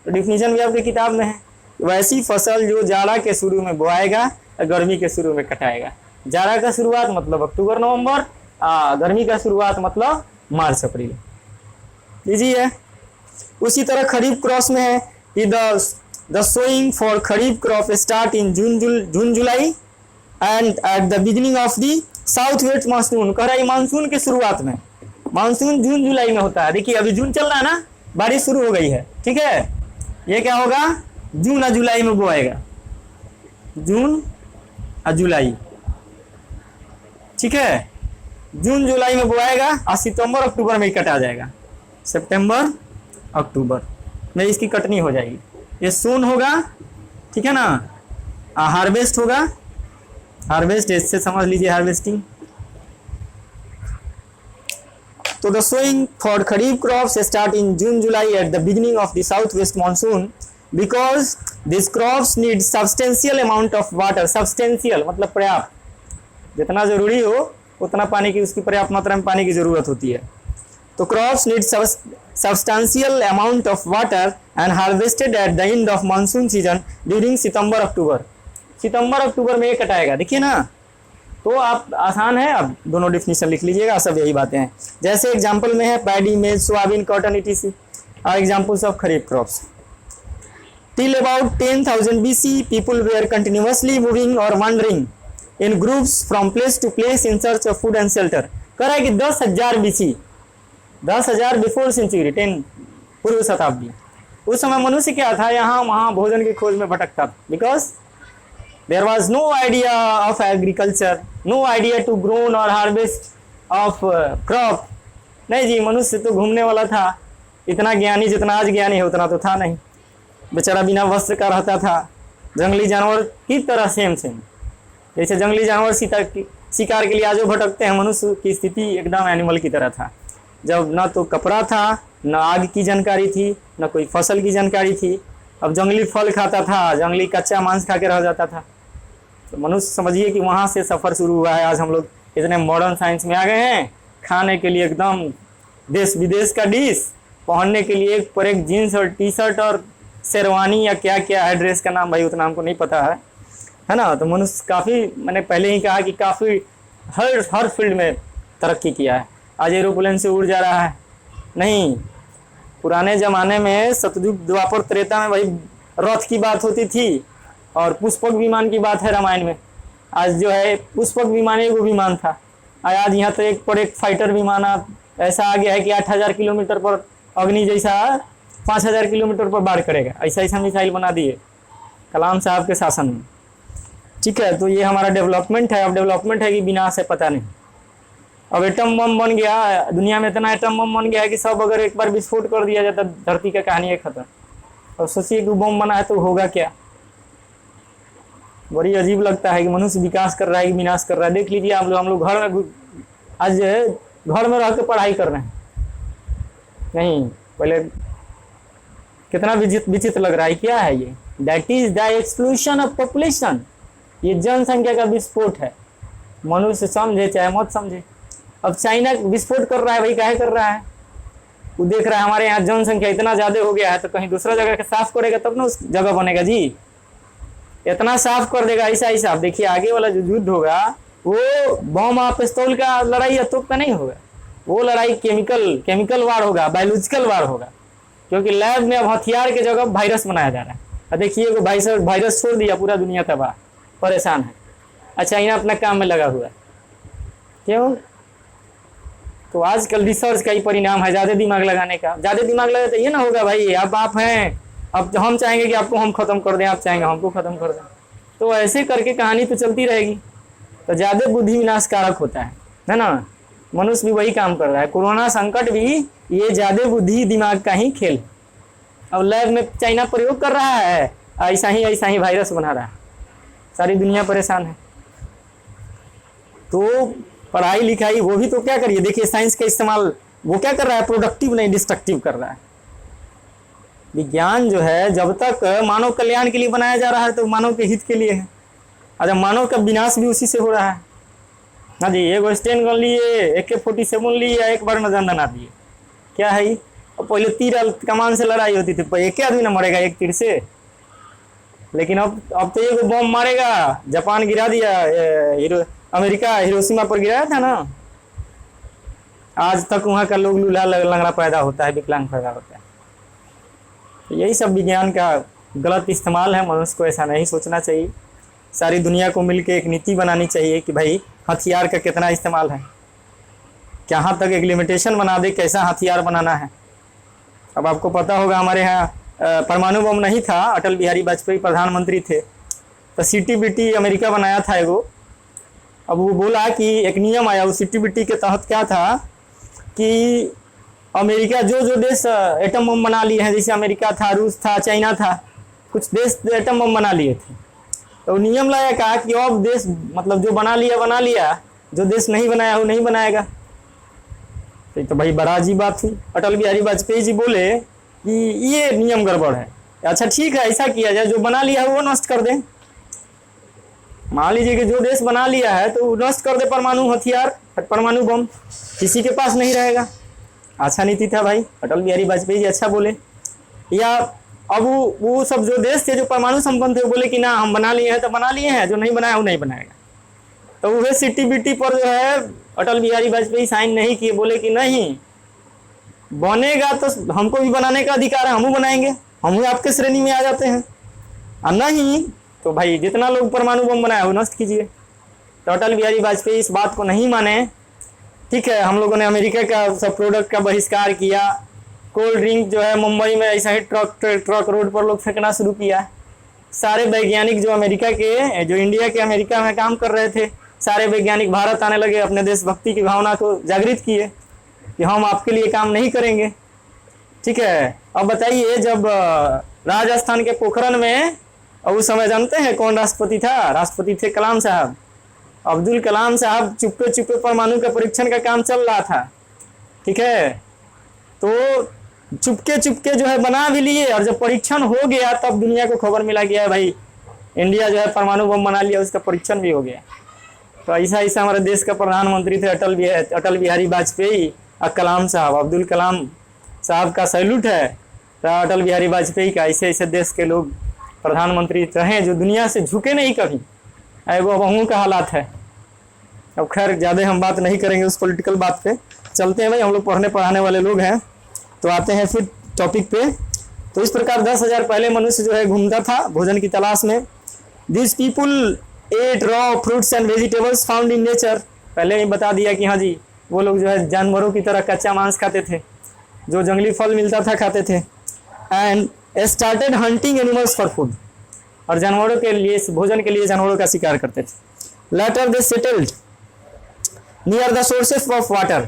तो डिफिनीशन भी आपकी किताब में है, वैसी फसल जो जाड़ा के शुरू में बोआएगा, गर्मी के शुरू में कटाएगा। जाड़ा का शुरुआत मतलब अक्टूबर नवंबर, गर्मी का शुरुआत मतलब मार्च अप्रैल, लीजिए। उसी तरह खरीफ क्रॉप्स में है कि the sowing for kharif crop start in June July and at the beginning of the south west monsoon. कह रहा है मानसून के शुरुआत में, मानसून जून जुलाई में होता है। देखिए अभी जून चल रहा है ना, बारिश शुरू हो गई है, ठीक है। ये क्या होगा, जून और जुलाई में बोआएगा, जून और जुलाई, ठीक है। जून जुलाई में बोआएगा और सितंबर अक्टूबर में कटा जाएगा, सितंबर अक्टूबर में इसकी कटनी हो जाएगी। ये सोन होगा, ठीक है ना, हार्वेस्ट होगा, हार्वेस्ट इससे समझ लीजिए हार्वेस्टिंग। तो the sowing for kharif crops start in June July at the beginning of the south west monsoon because this crops need substantial amount of water. Substantial मतलब पर्याप्त, जितना जरूरी हो उतना पानी की, उसकी पर्याप्त मात्रा में पानी की जरूरत होती है। तो crops need substantial amount of water and harvested at the end of monsoon season during सितंबर अक्टूबर। सितंबर अक्टूबर में ये कटाएगा, देखिए ना। तो आप आसान है, आप दोनों डिफिनीशन लिख लीजिएगा, सब यही बातें हैं। जैसे एग्जांपल में है paddy, maize, soybean, cotton etc are examples of kharif crops. Till about 10,000 BC, people were continuously moving or wandering in groups from place to place in search of food and shelter। कह रहा है कि 10,000 BC, 10,000 बिफोर सेंचुरी 10 पूर्व शताब्दी, उस समय मनुष्य क्या था, यहाँ वहाँ भोजन की खोज में भटकता था। Because there was no idea of agriculture, no idea to grown और हार्वेस्ट ऑफ क्रॉप। नहीं जी, मनुष्य तो घूमने वाला था, इतना ज्ञानी जितना आज ज्ञानी है उतना तो था नहीं। बेचारा बिना वस्त्र का रहता था, जंगली जानवर की तरह सेम सेम। जैसे जंगली जानवर शिकार के लिए आजो भटकते हैं, मनुष्य की स्थिति एकदम एनिमल की तरह था। जब ना तो कपड़ा था, न आग की जानकारी थी, न कोई फसल की जानकारी थी। अब जंगली फल खाता था, जंगली कच्चा मांस खा के रह जाता था। तो मनुष्य समझिए कि वहाँ से सफ़र शुरू हुआ है। आज हम लोग इतने मॉडर्न साइंस में आ गए हैं, खाने के लिए एकदम देश विदेश का डिश, पहनने के लिए एक पर एक जीन्स और टी शर्ट और शेरवानी या क्या क्या है ड्रेस का नाम भाई उतना हमको नहीं पता है ना। तो मनुष्य काफ़ी, मैंने पहले ही कहा कि काफ़ी हर फील्ड में तरक्की किया है। आज एरोप्लेन से उड़ जा रहा है, नहीं पुराने ज़माने में सतयुग द्वापर त्रेता में भाई रथ की बात होती थी और पुष्पक विमान की बात है रामायण में। आज जो है पुष्पक विमान एक विमान था, आज यहाँ तो एक पर एक फाइटर विमान ऐसा आ गया है कि 8000 किलोमीटर पर अग्नि जैसा 5000 किलोमीटर पर बाढ़ करेगा, ऐसा ऐसा मिसाइल बना दिए कलाम साहब के शासन में। ठीक है, तो ये हमारा डेवलपमेंट है। अब डेवलपमेंट है कि विनाश है पता नहीं। अब एटम बम बन गया, दुनिया में इतना एटम बम बन गया है कि सब अगर एक बार विस्फोट कर दिया जाता धरती का कहानी है खत्म। और सोचिए कि बम बना है तो होगा क्या। बड़ी अजीब लगता है कि मनुष्य विकास कर रहा है कि विनाश कर रहा है। देख लीजिए आप लोग, हम लोग घर में आज घर में रह के पढ़ाई कर रहे हैं, नहीं पहले कितना विचित्र लग रहा है। क्या है ये? That is the explosion of population. ये जनसंख्या का विस्फोट है। मनुष्य समझे चाहे मत समझे। अब चाइना विस्फोट कर रहा है भाई, काहे कर रहा है? वो देख रहा है हमारे यहाँ जनसंख्या इतना ज्यादा हो गया है, तो कहीं दूसरा जगह का साफ करेगा तब ना उस जगह बनेगा जी। इतना साफ कर देगा ऐसा ही साफ। देखिए आगे वाला जो युद्ध होगा वो बम और पिस्तौल का लड़ाई या तोप का नहीं होगा, वो लड़ाई केमिकल वार होगा, बायोलॉजिकल वार होगा। क्योंकि लैब में अब हथियार के जगह वायरस बनाया जा रहा है। और देखिए वो वायरस छोड़ दिया, पूरा दुनिया तबाह परेशान है। अच्छा चाइना अपना काम में लगा हुआ है, क्यों? तो आजकल रिसर्च का ही परिणाम है ज़्यादा दिमाग लगाने का। ज़्यादा दिमाग लगा तो ये ना होगा भाई, अब आप हैं, अब हम चाहेंगे कि आपको हम खत्म कर दें, आप चाहेंगे हमको खत्म कर दें, तो ऐसे करके कहानी तो चलती रहेगी। तो ज़्यादा बुद्धि विनाशकारक होता है ना। मनुष्य भी वही काम कर रहा है। कोरोना संकट भी ये ज़्यादा बुद्धि दिमाग का ही खेल। अब लैब में चाइना प्रयोग कर रहा है, ऐसा ही वायरस बना रहा है, सारी दुनिया परेशान है। तो पढ़ाई लिखाई वो भी तो क्या करिए, देखिए साइंस का इस्तेमाल वो क्या कर रहा है, प्रोडक्टिव नहीं डिस्ट्रक्टिव कर रहा है। विज्ञान जो है जब तक मानव कल्याण के लिए बनाया जा रहा है तो मानव के हित के लिए है। अच्छा मानव का विनाश भी उसी से हो रहा है। हाँ जी, एक स्टैंड गन लिए, AK-47 लिए, एक बार में जन बना दिए। क्या है ये? अब पहले तीर कमान से लड़ाई होती थी, एक आदमी ना मरेगा एक तीर से, लेकिन अब तो एक बम मारेगा। जापान गिरा दिया, अमेरिका हिरोशिमा पर गिराया था ना, आज तक वहाँ का लोग लूल्हा लंगड़ा पैदा होता है, विकलांग पैदा होता है। तो यही सब विज्ञान का गलत इस्तेमाल है। मनुष्य को ऐसा नहीं सोचना चाहिए। सारी दुनिया को मिलकर एक नीति बनानी चाहिए कि भाई हथियार का कितना इस्तेमाल है, कहाँ तक एक लिमिटेशन बना दे कैसा हथियार बनाना है। अब आपको पता होगा हमारे यहाँ परमाणु बम नहीं था, अटल बिहारी वाजपेयी प्रधानमंत्री थे, तो CTBT अमेरिका बनाया था एगो। अब वो बोला कि एक नियम आया उस CTBT के तहत, क्या था कि अमेरिका जो देश एटम बम बना लिए हैं, जैसे अमेरिका था, रूस था, चाइना था, कुछ देश एटम बम बना लिए थे, तो नियम लाया, कहा कि अब देश मतलब जो बना लिया, जो देश नहीं बनाया वो नहीं बनाएगा। तो भाई बड़ा अजीब बात हुई। अटल बिहारी वाजपेयी जी बोले कि ये नियम गड़बड़ है। अच्छा ठीक है, ऐसा किया जाए, जो बना लिया है वो नष्ट कर दें। मान लीजिए कि जो देश बना लिया है तो नष्ट कर दे परमाणु हथियार, परमाणु बम, किसी के पास नहीं रहेगा। अच्छा नीति था भाई, अटल बिहारी वाजपेयी जी अच्छा बोले। या अब वो सब जो देश थे जो परमाणु संपन्न थे वो बोले कि ना हम बना लिए हैं तो बना लिए हैं, जो नहीं बनाया वो नहीं बनाएगा। तो वह CTBT पर जो है अटल बिहारी वाजपेयी साइन नहीं किए, बोले कि नहीं बनेगा तो हमको भी बनाने का अधिकार है, हम बनाएंगे, हम भी आपके श्रेणी में आ जाते हैं, और नहीं तो भाई जितना लोग परमाणु बम बनाया वो नष्ट कीजिए। तो अटल बिहारी वाजपेयी इस बात को नहीं माने। ठीक है, हम लोगों ने अमेरिका का सब प्रोडक्ट का बहिष्कार किया। कोल्ड ड्रिंक जो है मुंबई में ऐसा ही ट्रक रोड पर लोग फेंकना शुरू किया। सारे वैज्ञानिक जो अमेरिका के, जो इंडिया के अमेरिका में काम कर रहे थे, सारे वैज्ञानिक भारत आने लगे, अपने देशभक्ति की भावना को जागृत किए कि हम आपके लिए काम नहीं करेंगे। ठीक है। अब बताइए, जब राजस्थान के पोखरण में, और उस समय जानते हैं कौन राष्ट्रपति था? राष्ट्रपति थे कलाम साहब, अब्दुल कलाम साहब। चुप्पे चुप्पे परमाणु का परीक्षण का काम चल रहा था, ठीक है। तो चुपके चुपके जो है बना भी लिए, और जब परीक्षण हो गया तब दुनिया को खबर मिला गया भाई इंडिया जो है परमाणु बम बना लिया, उसका परीक्षण भी हो गया। तो ऐसा ऐसा हमारे देश का प्रधानमंत्री थे अटल बिहारी वाजपेयी और कलाम साहब। अब्दुल कलाम साहब का सैल्यूट है, तो अटल बिहारी वाजपेयी का। ऐसे ऐसे देश के लोग प्रधानमंत्री रहे जो दुनिया से झुके नहीं कभी। वो अब का हालात है। अब खैर ज़्यादा हम बात नहीं करेंगे उस पॉलिटिकल बात पे, चलते हैं भाई, हम लोग पढ़ने पढ़ाने वाले लोग हैं। तो आते हैं फिर टॉपिक पे। तो इस प्रकार 10,000 पहले मनुष्य जो है घूमता था भोजन की तलाश में। This people ate raw fruits and vegetables found in nature. पहले ही बता दिया कि हाँ जी, वो लोग जो है जानवरों की तरह कच्चा मांस खाते थे, जो जंगली फल मिलता था खाते थे। And started hunting animals for food, और जानवरों के लिए, भोजन के लिए जानवरों का शिकार करते थे। Later they settled near the sources of water.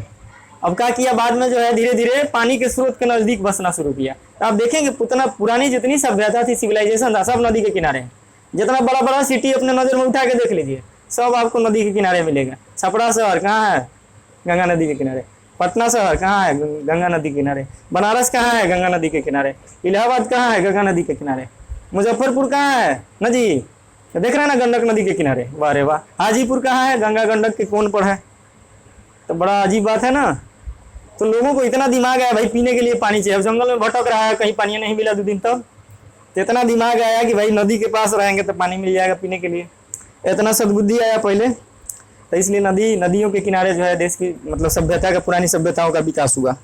अब क्या किया बाद में जो है धीरे धीरे पानी के स्रोत के नजदीक बसना शुरू किया। तो आप देखेंगे उतना पुरानी जितनी सभ्यता थी, सिविलाइजेशन था, सब नदी के किनारे है। जितना बड़ा बड़ा सिटी अपने नजर में उठा के देख लीजिए, सब आपको नदी के किनारे मिलेगा। छपरा शहर कहाँ है? गंगा नदी के किनारे। पटना शहर कहाँ है? गंगा नदी के किनारे। बनारस कहाँ है? गंगा नदी के किनारे। इलाहाबाद कहाँ है? गंगा नदी के किनारे। मुजफ्फरपुर कहाँ है? नदी देख रहे हैं ना, गंडक नदी के किनारे। वाह रे वाह। हाजीपुर कहाँ है? गंगा गंडक के कोन पर है। तो बड़ा अजीब बात है ना। तो लोगों को इतना दिमाग आया भाई पीने के लिए पानी चाहिए। अब जंगल में भटक रहा है, कहीं पानी नहीं मिला 2 दिन तक, तो इतना दिमाग आया कि भाई नदी के पास रहेंगे तो पानी मिल जाएगा पीने के लिए। इतना सद्बुद्धि आया पहले, तो इसलिए नदियों के किनारे जो है देश की मतलब सभ्यता का, पुरानी सभ्यताओं का विकास हुआ।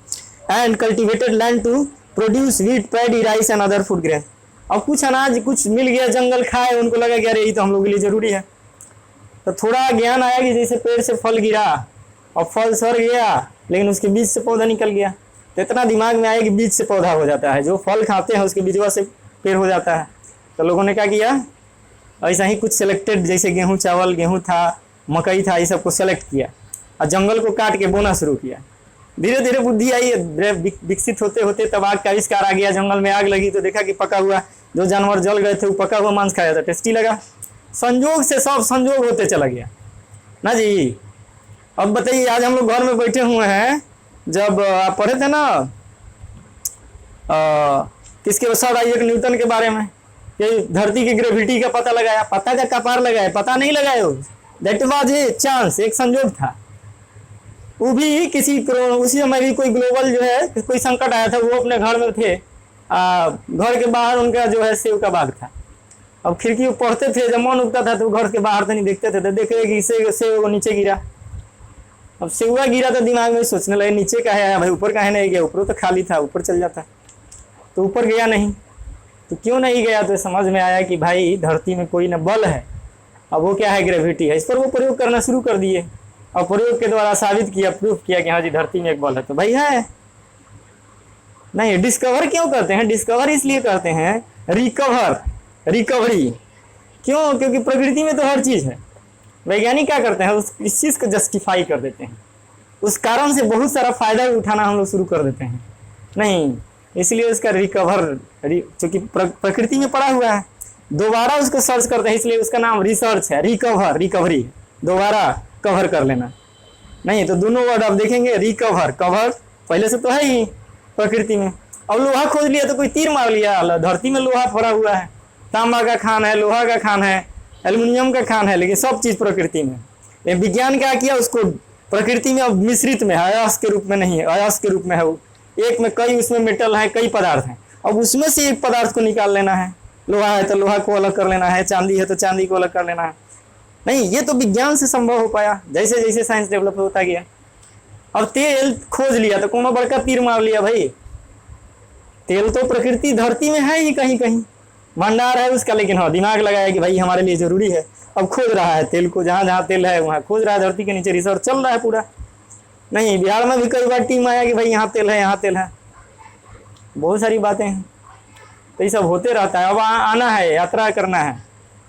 And cultivated land to produce wheat, paddy, rice and other food grain. अब कुछ अनाज कुछ मिल गया, जंगल खाए, उनको लगा कि अरे यही तो हम लोग के लिए जरूरी है। तो थोड़ा ज्ञान आया कि जैसे पेड़ से फल गिरा और फल सड़ गया, लेकिन उसके बीज से पौधा निकल गया। तो इतना दिमाग में आया कि बीज से पौधा हो जाता है, जो फल खाते हैं उसके बीजवा से पेड़ हो जाता है। तो लोगों ने क्या किया, ऐसा ही कुछ सिलेक्टेड, जैसे गेहूं चावल, गेहूं था, मकई था, ये सब को सेलेक्ट किया और जंगल को काट के बोना शुरू किया। धीरे धीरे बुद्धि आई, विकसित होते होते तब आग का आविष्कार आ गया। जंगल में आग लगी तो देखा कि पका हुआ, जो जानवर जल गए थे वो पका हुआ मांस खाया था, टेस्टी लगा। संजोग से सब संजोग होते चला गया ना जी। अब बताइए, आज हम लोग घर में बैठे हुए हैं, जब आप पढ़े थे ना किसके सर आइजैक न्यूटन के बारे में, कि धरती की ग्रेविटी का पता लगाया, पता का कपार लगाया, पता नहीं लगाया, दैट वाज ए चांस, एक संजोग था। वो भी किसी उसी समय भी कोई ग्लोबल जो है कोई संकट आया था, वो अपने घर में थे, घर के बाहर उनका जो है सेव का बाग था। अब खिड़की पढ़ते थे, जब मन उगता था तो घर के बाहर से नहीं देखते थे, तो देखे कि सेव नीचे गिरा। अब सेवा गिरा तो दिमाग में सोचने लगे नीचे का है भाई, ऊपर का है नहीं गया, ऊपर तो खाली था, ऊपर चल जाता। तो ऊपर गया नहीं, तो क्यों नहीं गया, तो समझ में आया कि भाई धरती में कोई न बल है, अब वो क्या है, ग्रेविटी है। इस पर वो प्रयोग करना शुरू कर दिए और प्रयोग के द्वारा साबित किया, प्रूफ किया कि हाँ जी धरती में एक बल है। तो भाई है नहीं, डिस्कवर क्यों करते हैं? डिस्कवर इसलिए करते हैं, रिकवरी क्यों? क्योंकि प्रकृति में तो हर चीज है। वैज्ञानिक क्या करते हैं, इस चीज को जस्टिफाई कर देते हैं, उस कारण से बहुत सारा फायदा उठाना हम लोग शुरू कर देते हैं। नहीं, इसलिए उसका रिकवर, क्योंकि प्रकृति में पड़ा हुआ है, दोबारा उसको सर्च करते हैं, इसलिए उसका नाम रिसर्च है। रिकवरी, दोबारा कवर कर लेना। नहीं तो दोनों वर्ड आप देखेंगे, रिकवर, कवर पहले से तो है ही प्रकृति में। अब लोहा खोज लिया तो कोई तीर मार लिया, धरती में लोहा भरा हुआ है, तांबा का खान है, लोहा का खान है, एल्युमिनियम का खान है, लेकिन सब चीज प्रकृति में। लेकिन विज्ञान क्या किया, उसको प्रकृति में अब मिश्रित में है, अयस्क के रूप में नहीं है, अयस्क के रूप में है वो, एक में कई, उसमें मेटल है, कई पदार्थ हैं। अब उसमें से एक पदार्थ को निकाल लेना है, लोहा है तो लोहा को अलग कर लेना है, चांदी है तो चांदी को अलग कर लेना है। नहीं, ये तो विज्ञान से संभव हो पाया, जैसे जैसे साइंस डेवलप होता गया। अब तेल खोज लिया तो कोनो बड़का तीर मार लिया भाई, तेल तो प्रकृति धरती में है ही, कहीं कहीं भंडार है उसका, लेकिन हाँ दिमाग लगाया कि भाई हमारे लिए जरूरी है। अब खोज रहा है तेल को, जहां जहां तेल है वहां खोज रहा है, धरती के नीचे रिसर्च चल रहा है पूरा। नहीं, बिहार में भी कई बार टीम आया कि भाई यहाँ तेल है, यहाँ तेल है, बहुत सारी बातें हैं। तो ये सब होते रहता है। अब आना है, यात्रा करना है,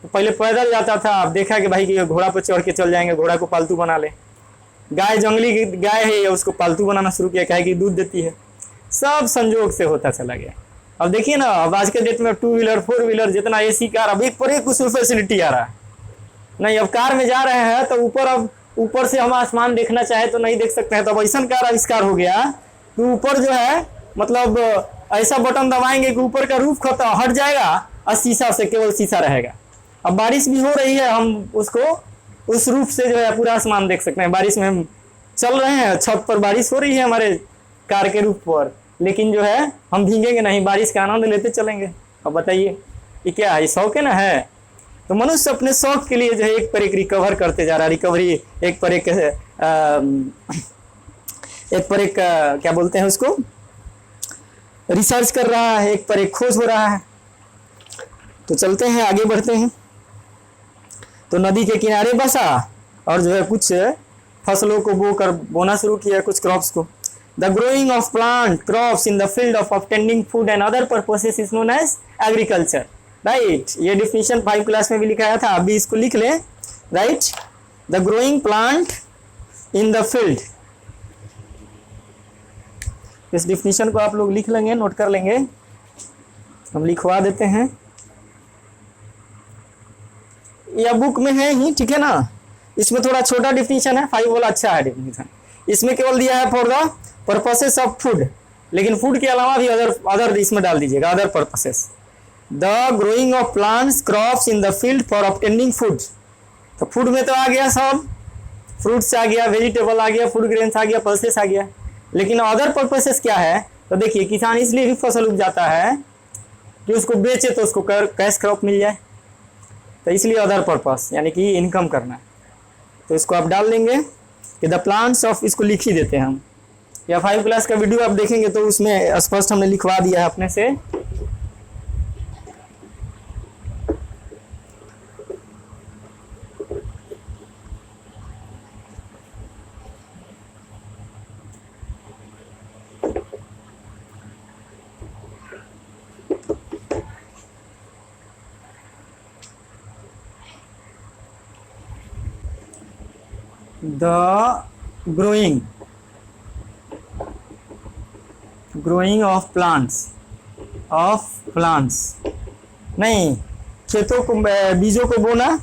तो पहले पैदल जाता था, अब देखा कि भाई कि घोड़ा पर चढ़ के चल जाएंगे, घोड़ा को पालतू बना ले। गाय, जंगली गाय है, उसको पालतू बनाना शुरू किया, क्या है कि दूध देती है। सब संजोग से होता चला गया। अब देखिए ना, अब आज के डेट में 2 व्हीलर 4 व्हीलर जितना एसी कार, अब एक पर एक उसमें फैसिलिटी आ रहा है। नहीं, अब कार में जा रहे हैं तो ऊपर, अब ऊपर से हम आसमान देखना चाहे तो नहीं देख सकते हैं, तो अब ऐसा कार आविष्कार हो गया कि ऊपर जो है मतलब ऐसा बटन दबाएंगे कि ऊपर का रूफ खत्म हट जाएगा और शीशा से केवल शीशा रहेगा। अब बारिश भी हो रही है, हम उसको उस रूफ से जो है पूरा आसमान देख सकते हैं। बारिश में हम चल रहे हैं, छत पर बारिश हो रही है हमारे कार के रूफ पर, लेकिन जो है हम भीगेंगे नहीं, बारिश का आनंद लेते चलेंगे। अब बताइए ये क्या है, शौक है ना है। तो मनुष्य अपने शौक के लिए जो है एक पर एक रिकवर करते जा रहा है, रिकवरी एक पर एक क्या बोलते हैं उसको, रिसर्च कर रहा है, एक पर एक खोज हो रहा है। तो चलते हैं, आगे बढ़ते हैं। तो नदी के किनारे बसा और जो है कुछ फसलों को बोना शुरू किया, कुछ क्रॉप्स को। The growing of plant crops in the field of obtaining food and other purposes is known as agriculture. Right, ये डिफिनेशन 5 क्लास में भी लिखाया था, अभी इसको लिख लें। Right, the growing plant in the field, इस डिफिनेशन को आप लोग लिख लेंगे, नोट कर लेंगे, हम लिखवा देते हैं। यह बुक में है ही, ठीक है ना। इसमें थोड़ा छोटा डिफिनेशन है, 5 वाला अच्छा है डिफिनेशन। इसमें केवल दिया है for the purposes of food, लेकिन फूड के अलावा भी अदर इसमें डाल दीजिएगा, other purposes. The growing of plants crops in the field for obtaining food. तो फूड में तो आ गया सब, फ्रूट्स आ गया, वेजिटेबल आ गया, फूड ग्रेन्स आ गया, पल्सेस आ गया, लेकिन अदर पर्पसेस क्या है। तो देखिए, किसान इसलिए भी फसल उपजाता है कि उसको बेचे तो उसको कैश क्रॉप मिल जाए, तो इसलिए अदर पर्पस यानी कि इनकम करना है। तो इसको आप डाल देंगे कि द प्लांट्स ऑफ, इसको लिख ही देते हैं हम, या 5 क्लास का वीडियो आप देखेंगे तो उसमें स्पष्ट हमने लिखवा दिया है अपने से। The growing of plants नहीं, खेतों को, बीजों को बोना,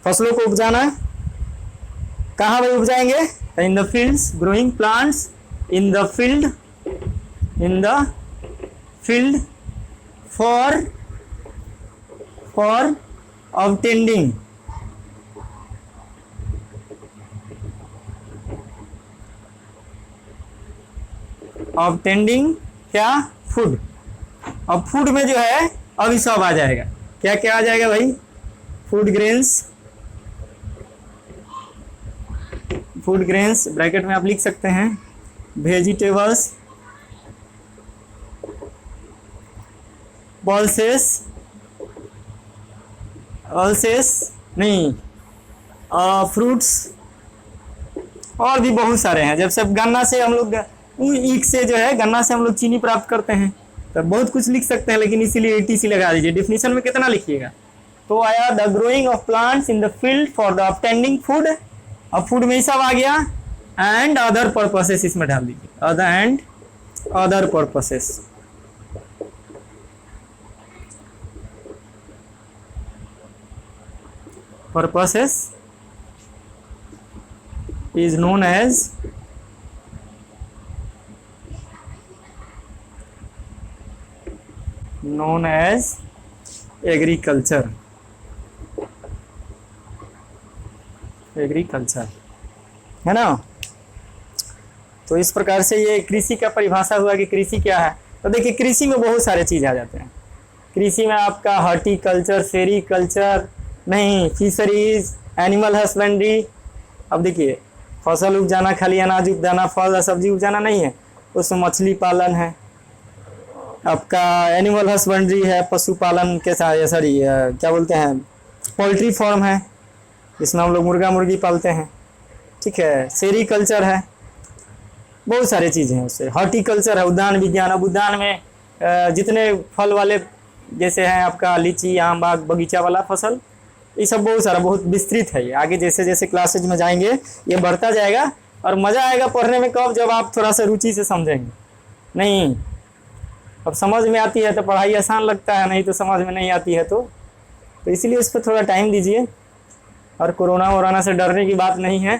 फसलों को उपजाना। कहाँ भाई उपजाएंगे? In the fields, growing plants in the field for obtaining क्या, फूड। अब फूड में जो है अभी सब आ जाएगा, क्या क्या आ जाएगा भाई? फूड ग्रेन्स ब्रैकेट में आप लिख सकते हैं, वेजिटेबल्स, पल्सेस नहीं, फ्रूट्स, और भी बहुत सारे हैं। जब सब गन्ना से हम लोग ईख से जो है, गन्ना से हम लोग चीनी प्राप्त करते हैं, तो बहुत कुछ लिख सकते हैं, लेकिन इसीलिए ETC लगा दीजिए। डिफिनेशन में कितना लिखिएगा? तो आया the growing of plants in the field for the obtaining food, अब फूड में ही सब आ गया, एंड अदर पर्पसेस इसमें डाल दीजिए, other purposes. Purposes is known as agriculture है ना। तो इस प्रकार से ये कृषि का परिभाषा हुआ कि कृषि क्या है। तो देखिए, कृषि में बहुत सारे चीज आ जाते हैं। कृषि में आपका हॉर्टिकल्चर, सेरीकल्चर, नहीं, फिशरीज, एनिमल हस्बेंड्री। अब देखिए, फसल उपजाना, खाली अनाज उपजाना, फल और सब्जी उपजाना नहीं है, उसमें मछली पालन है, आपका एनिमल हस्बेंड्री है, पशुपालन के साथ, सॉरी क्या बोलते हैं, पोल्ट्री फार्म है, जिसमें हम लोग मुर्गा मुर्गी पालते हैं, ठीक है। सेरीकल्चर है, बहुत सारी चीज़ें हैं उससे। हॉर्टिकल्चर है, उद्यान विज्ञान। अब उद्यान में जितने फल वाले जैसे हैं आपका लीची, आम, बाग, बगीचा वाला फसल, ये सब बहुत सारा, बहुत विस्तृत है ये। आगे जैसे जैसे क्लासेज में जाएंगे ये बढ़ता जाएगा और मज़ा आएगा पढ़ने में। कब? जब आप थोड़ा सा रुचि से समझेंगे। नहीं, अब समझ में आती है तो पढ़ाई आसान लगता है, नहीं तो समझ में नहीं आती है तो इसीलिए इस पर थोड़ा टाइम दीजिए। और कोरोना वोरोना से डरने की बात नहीं है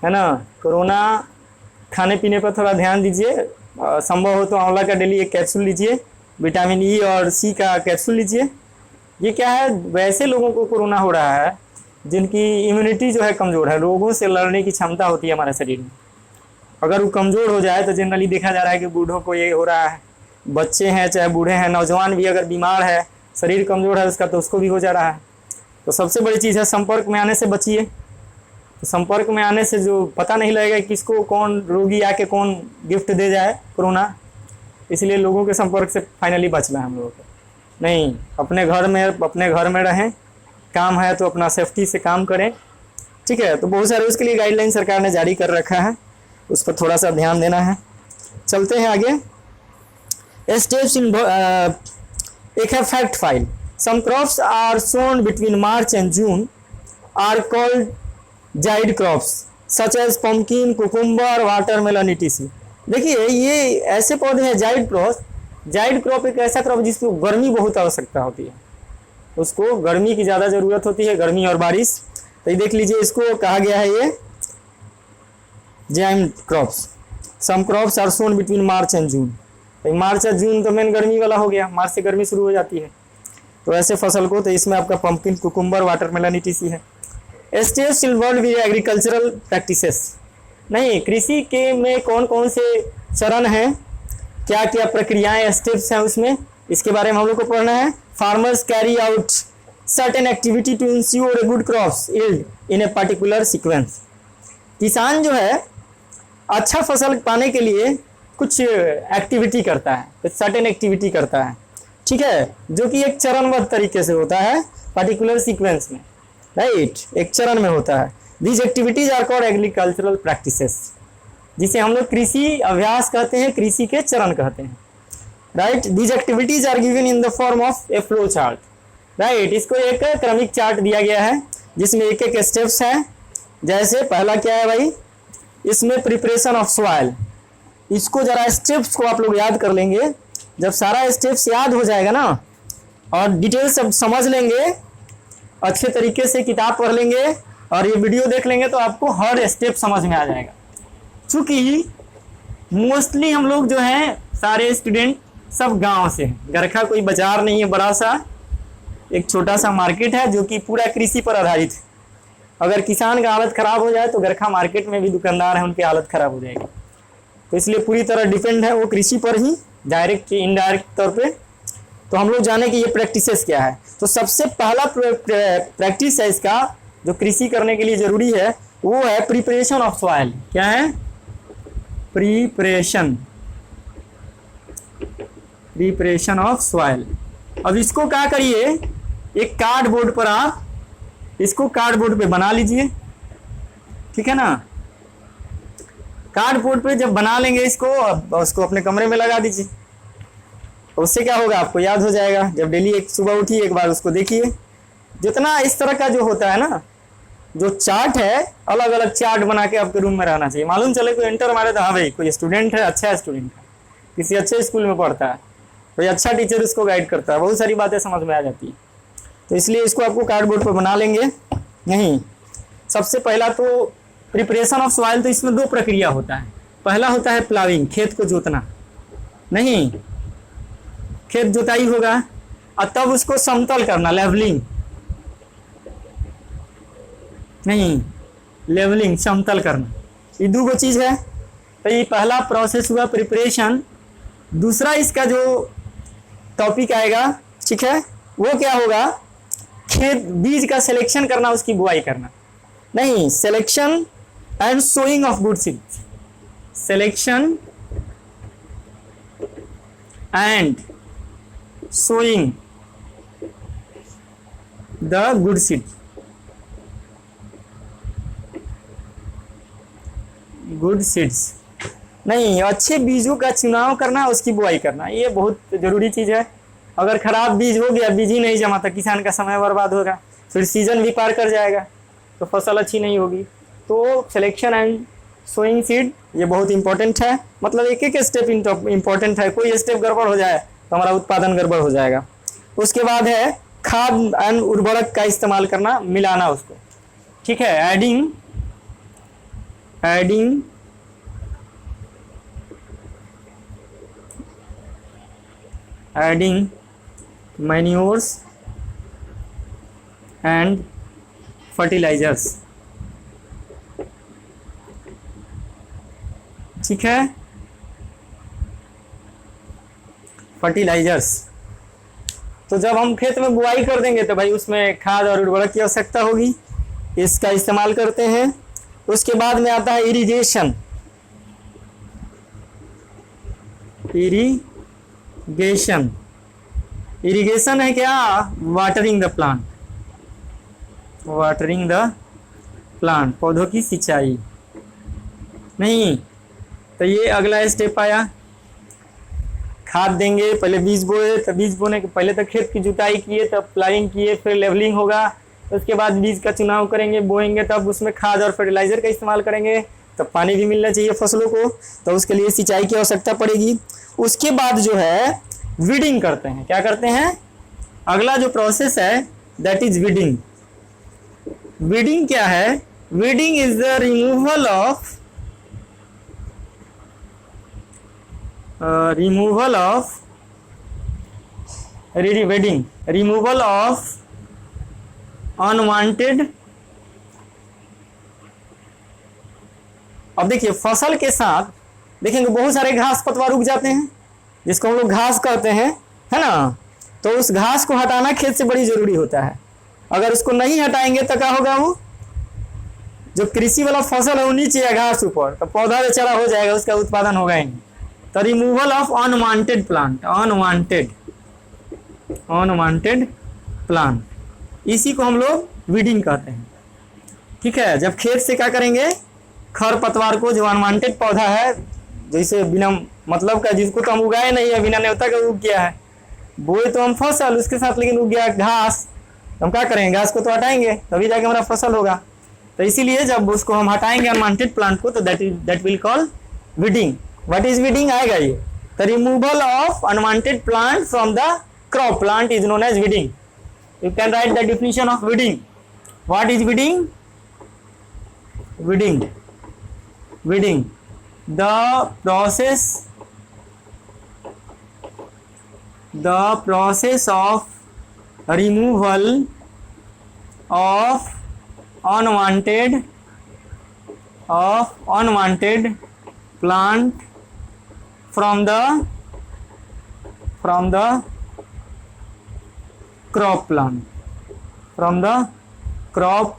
ना। कोरोना खाने पीने पर थोड़ा ध्यान दीजिए, संभव हो तो आंवला का डेली एक कैप्सूल लीजिए, विटामिन ई और सी का कैप्सूल लीजिए। ये क्या है, वैसे लोगों को कोरोना हो रहा है जिनकी इम्यूनिटी जो है कमज़ोर है, रोगों से लड़ने की क्षमता होती है हमारे शरीर में। अगर वो कमज़ोर हो जाए तो जनरली देखा जा रहा है कि बूढ़ों को ये हो रहा है, बच्चे हैं चाहे बूढ़े हैं, नौजवान भी अगर बीमार है, शरीर कमज़ोर है उसका, तो उसको भी हो जा रहा है। तो सबसे बड़ी चीज़ है संपर्क में आने से बचिए। तो संपर्क में आने से जो पता नहीं लगेगा किसको कौन रोगी आके कौन गिफ्ट दे जाए कोरोना, इसलिए लोगों के संपर्क से फाइनली बचना है हम लोगों को। नहीं, अपने घर में रहें, काम है तो अपना सेफ्टी से काम करें, ठीक है। तो बहुत सारे उसके लिए गाइडलाइन सरकार ने जारी कर रखा है, उस पर थोड़ा सा ध्यान देना है। चलते हैं आगे। स्टेप्स इन एक है fact file. Some crops are sown between March and June are called zaid crops such as pumpkin, cucumber, watermelon etc। देखिए ये ऐसे पौधे हैं जाइड क्रॉप एक ऐसा क्रॉप जिसको गर्मी बहुत आवश्यकता होती है, उसको गर्मी की ज़्यादा ज़रूरत होती है, गर्मी और बारिश। तो ये देख लीजिए, इसको कहा गया है ये zaid crops. Some crops are sown between March and June. तो मार्च और जून तो मेन गर्मी वाला हो गया, मार्च से गर्मी शुरू हो जाती है। तो ऐसे फसल को, तो इसमें आपका पम्पकिन, कुकुम्बर, वाटरमेलन etc है। Steps involve with agricultural practices. नहीं, कृषि के में कौन कौन से चरण हैं, क्या क्या प्रक्रियाएं स्टेप्स हैं उसमें, इसके बारे में हम लोग को पढ़ना है। Farmers carry out certain activity to ensure a good crops yield in a particular sequence. किसान जो है अच्छा फसल पाने के लिए कुछ एक्टिविटी करता है, कुछ सर्टेन एक्टिविटी करता है, ठीक है, जो कि एक चरणबद्ध तरीके से होता है, पर्टिकुलर सीक्वेंस में, राइट, एक चरण में होता है। These activities are called agricultural practices, जिसे हम लोग कृषि अभ्यास कहते हैं, कृषि के चरण कहते हैं, right. These activities are given in the form of a flow chart, right. इसको एक क्रमिक चार्ट दिया गया है जिसमें एक एक स्टेप्स है। जैसे पहला क्या है भाई, इसमें प्रिपरेशन ऑफ सॉइल। इसको जरा स्टेप्स को आप लोग याद कर लेंगे, जब सारा स्टेप्स याद हो जाएगा ना और डिटेल सब समझ लेंगे, अच्छे तरीके से किताब पढ़ लेंगे और ये वीडियो देख लेंगे, तो आपको हर स्टेप समझ में आ जाएगा। चूँकि मोस्टली हम लोग जो हैं सारे स्टूडेंट सब गांव से हैं, गरखा कोई बाजार नहीं है, बड़ा सा एक छोटा सा मार्केट है जो कि पूरा कृषि पर आधारित है। अगर किसान का हालत ख़राब हो जाए तो गरखा मार्केट में भी दुकानदार हैं, उनकी हालत ख़राब हो जाएगी। तो इसलिए पूरी तरह डिपेंड है वो कृषि पर ही, डायरेक्ट इनडायरेक्ट तौर पे। तो हम लोग जाने कि ये प्रैक्टिसेस क्या है। तो सबसे पहला प्रैक्टिस है इसका, जो कृषि करने के लिए ज़रूरी है, वो है प्रिपरेशन ऑफ सॉइल। क्या है? Preparation of soil. अब इसको क्या करिए, एक कार्डबोर्ड पर आप इसको कार्डबोर्ड पे बना लीजिए, ठीक है ना। कार्डबोर्ड पे जब बना लेंगे इसको, उसको अपने कमरे में लगा दीजिए। उससे क्या होगा, आपको याद हो जाएगा। जब डेली एक सुबह उठिए एक बार उसको देखिए। जितना इस तरह का जो होता है ना, जो चार्ट है, अलग अलग चार्ट बना के आपके रूम में रहना चाहिए। मालूम चले कोई एंटर मारे तो हाँ भाई कोई स्टूडेंट है, अच्छा स्टूडेंट है, किसी अच्छे स्कूल में पढ़ता है, कोई अच्छा टीचर उसको गाइड करता है, बहुत सारी बातें समझ में आ जाती है। तो इसलिए इसको आपको कार्डबोर्ड पर बना लेंगे। नहीं, सबसे पहला तो प्रिपरेशन ऑफ सॉइल, तो इसमें दो प्रक्रिया होता है। पहला होता है प्लाविंग, खेत को जोतना। नहीं, खेत जोताई होगा और तब उसको समतल करना, लेवलिंग। नहीं, लेवलिंग, समतल करना, ये दो चीज है। तो ये पहला प्रोसेस हुआ प्रिपरेशन। दूसरा इसका जो टॉपिक आएगा, ठीक है, वो क्या होगा, खेत बीज का सिलेक्शन करना, उसकी बुआई करना। नहीं, selection and sowing of good seed, selection and sowing the good seed, good seeds. नहीं, अच्छे बीजों का चुनाव करना, उसकी बुआई करना, ये बहुत जरूरी चीज है। अगर खराब बीज हो गया, बीज ही नहीं जमा, तो किसान का समय बर्बाद होगा, फिर सीजन भी पार कर जाएगा, तो फसल अच्छी नहीं होगी। तो सिलेक्शन एंड सोइंग सीड, ये बहुत इंपॉर्टेंट है, मतलब एक एक स्टेप इंपॉर्टेंट है, कोई स्टेप गड़बड़ हो जाए तो हमारा उत्पादन गड़बड़ हो जाएगा। उसके बाद है खाद एंड उर्वरक का इस्तेमाल करना, मिलाना उसको, ठीक है। एडिंग मैन्योर्स एंड फर्टिलाइजर्स, ठीक है। फर्टिलाइजर्स, तो जब हम खेत में बुआई कर देंगे तो भाई उसमें खाद और उर्वरक की आवश्यकता होगी, इसका इस्तेमाल करते हैं। उसके बाद में आता है इरिगेशन। इरिगेशन है क्या? वाटरिंग द प्लांट, पौधों की सिंचाई। नहीं, तो ये अगला स्टेप आया। खाद देंगे, पहले बीज बोए, तो बीज बोने के पहले तो खेत की जुताई किए, तब प्लाइंग किए, फिर लेवलिंग होगा, उसके बाद बीज का चुनाव करेंगे, बोएंगे, तब उसमें खाद और फर्टिलाइजर का इस्तेमाल करेंगे, तब पानी भी मिलना चाहिए फसलों को, तो उसके लिए सिंचाई की आवश्यकता पड़ेगी। उसके बाद जो है वीडिंग करते हैं। क्या करते हैं? अगला जो प्रोसेस है दैट इज वीडिंग। वीडिंग क्या है? Weeding is the removal of unwanted. अब देखिए फसल के साथ देखेंगे बहुत सारे घास पतवार उग जाते हैं, जिसको हम लोग घास कहते हैं, है ना। तो उस घास को हटाना खेत से बड़ी जरूरी होता है। अगर उसको नहीं हटाएंगे तो क्या होगा? वो जो कृषि वाला फसल है वो नीचे है, घास ऊपर, तो पौधा बेचारा हो जाएगा, उसका उत्पादन होगा ही नहीं। तो रिमूवल ऑफ अनवांटेड प्लांट, इसी को हम लोग वीडिंग कहते हैं, ठीक है। जब खेत से क्या करेंगे? खर पतवार को, जो अनवांटेड पौधा है, जैसे बिना मतलब का, जिसको तो हम उगाए नहीं है, बिना न्योता का उग गया है, बोए तो हम फसल, उसके साथ लेकिन उग गया घास, हम क्या करेंगे? घास को तो हटाएंगे, तभी जाके हमारा फसल होगा। तो इसीलिए जब उसको हम हटाएंगे अनवांटेड प्लांट को, तो that will call weeding. What is weeding आएगा ये? The removal of unwanted plant from the crop plant is known as weeding. You can write the definition of weeding. What is weeding? Weeding the process of removal of unwanted plant from the crop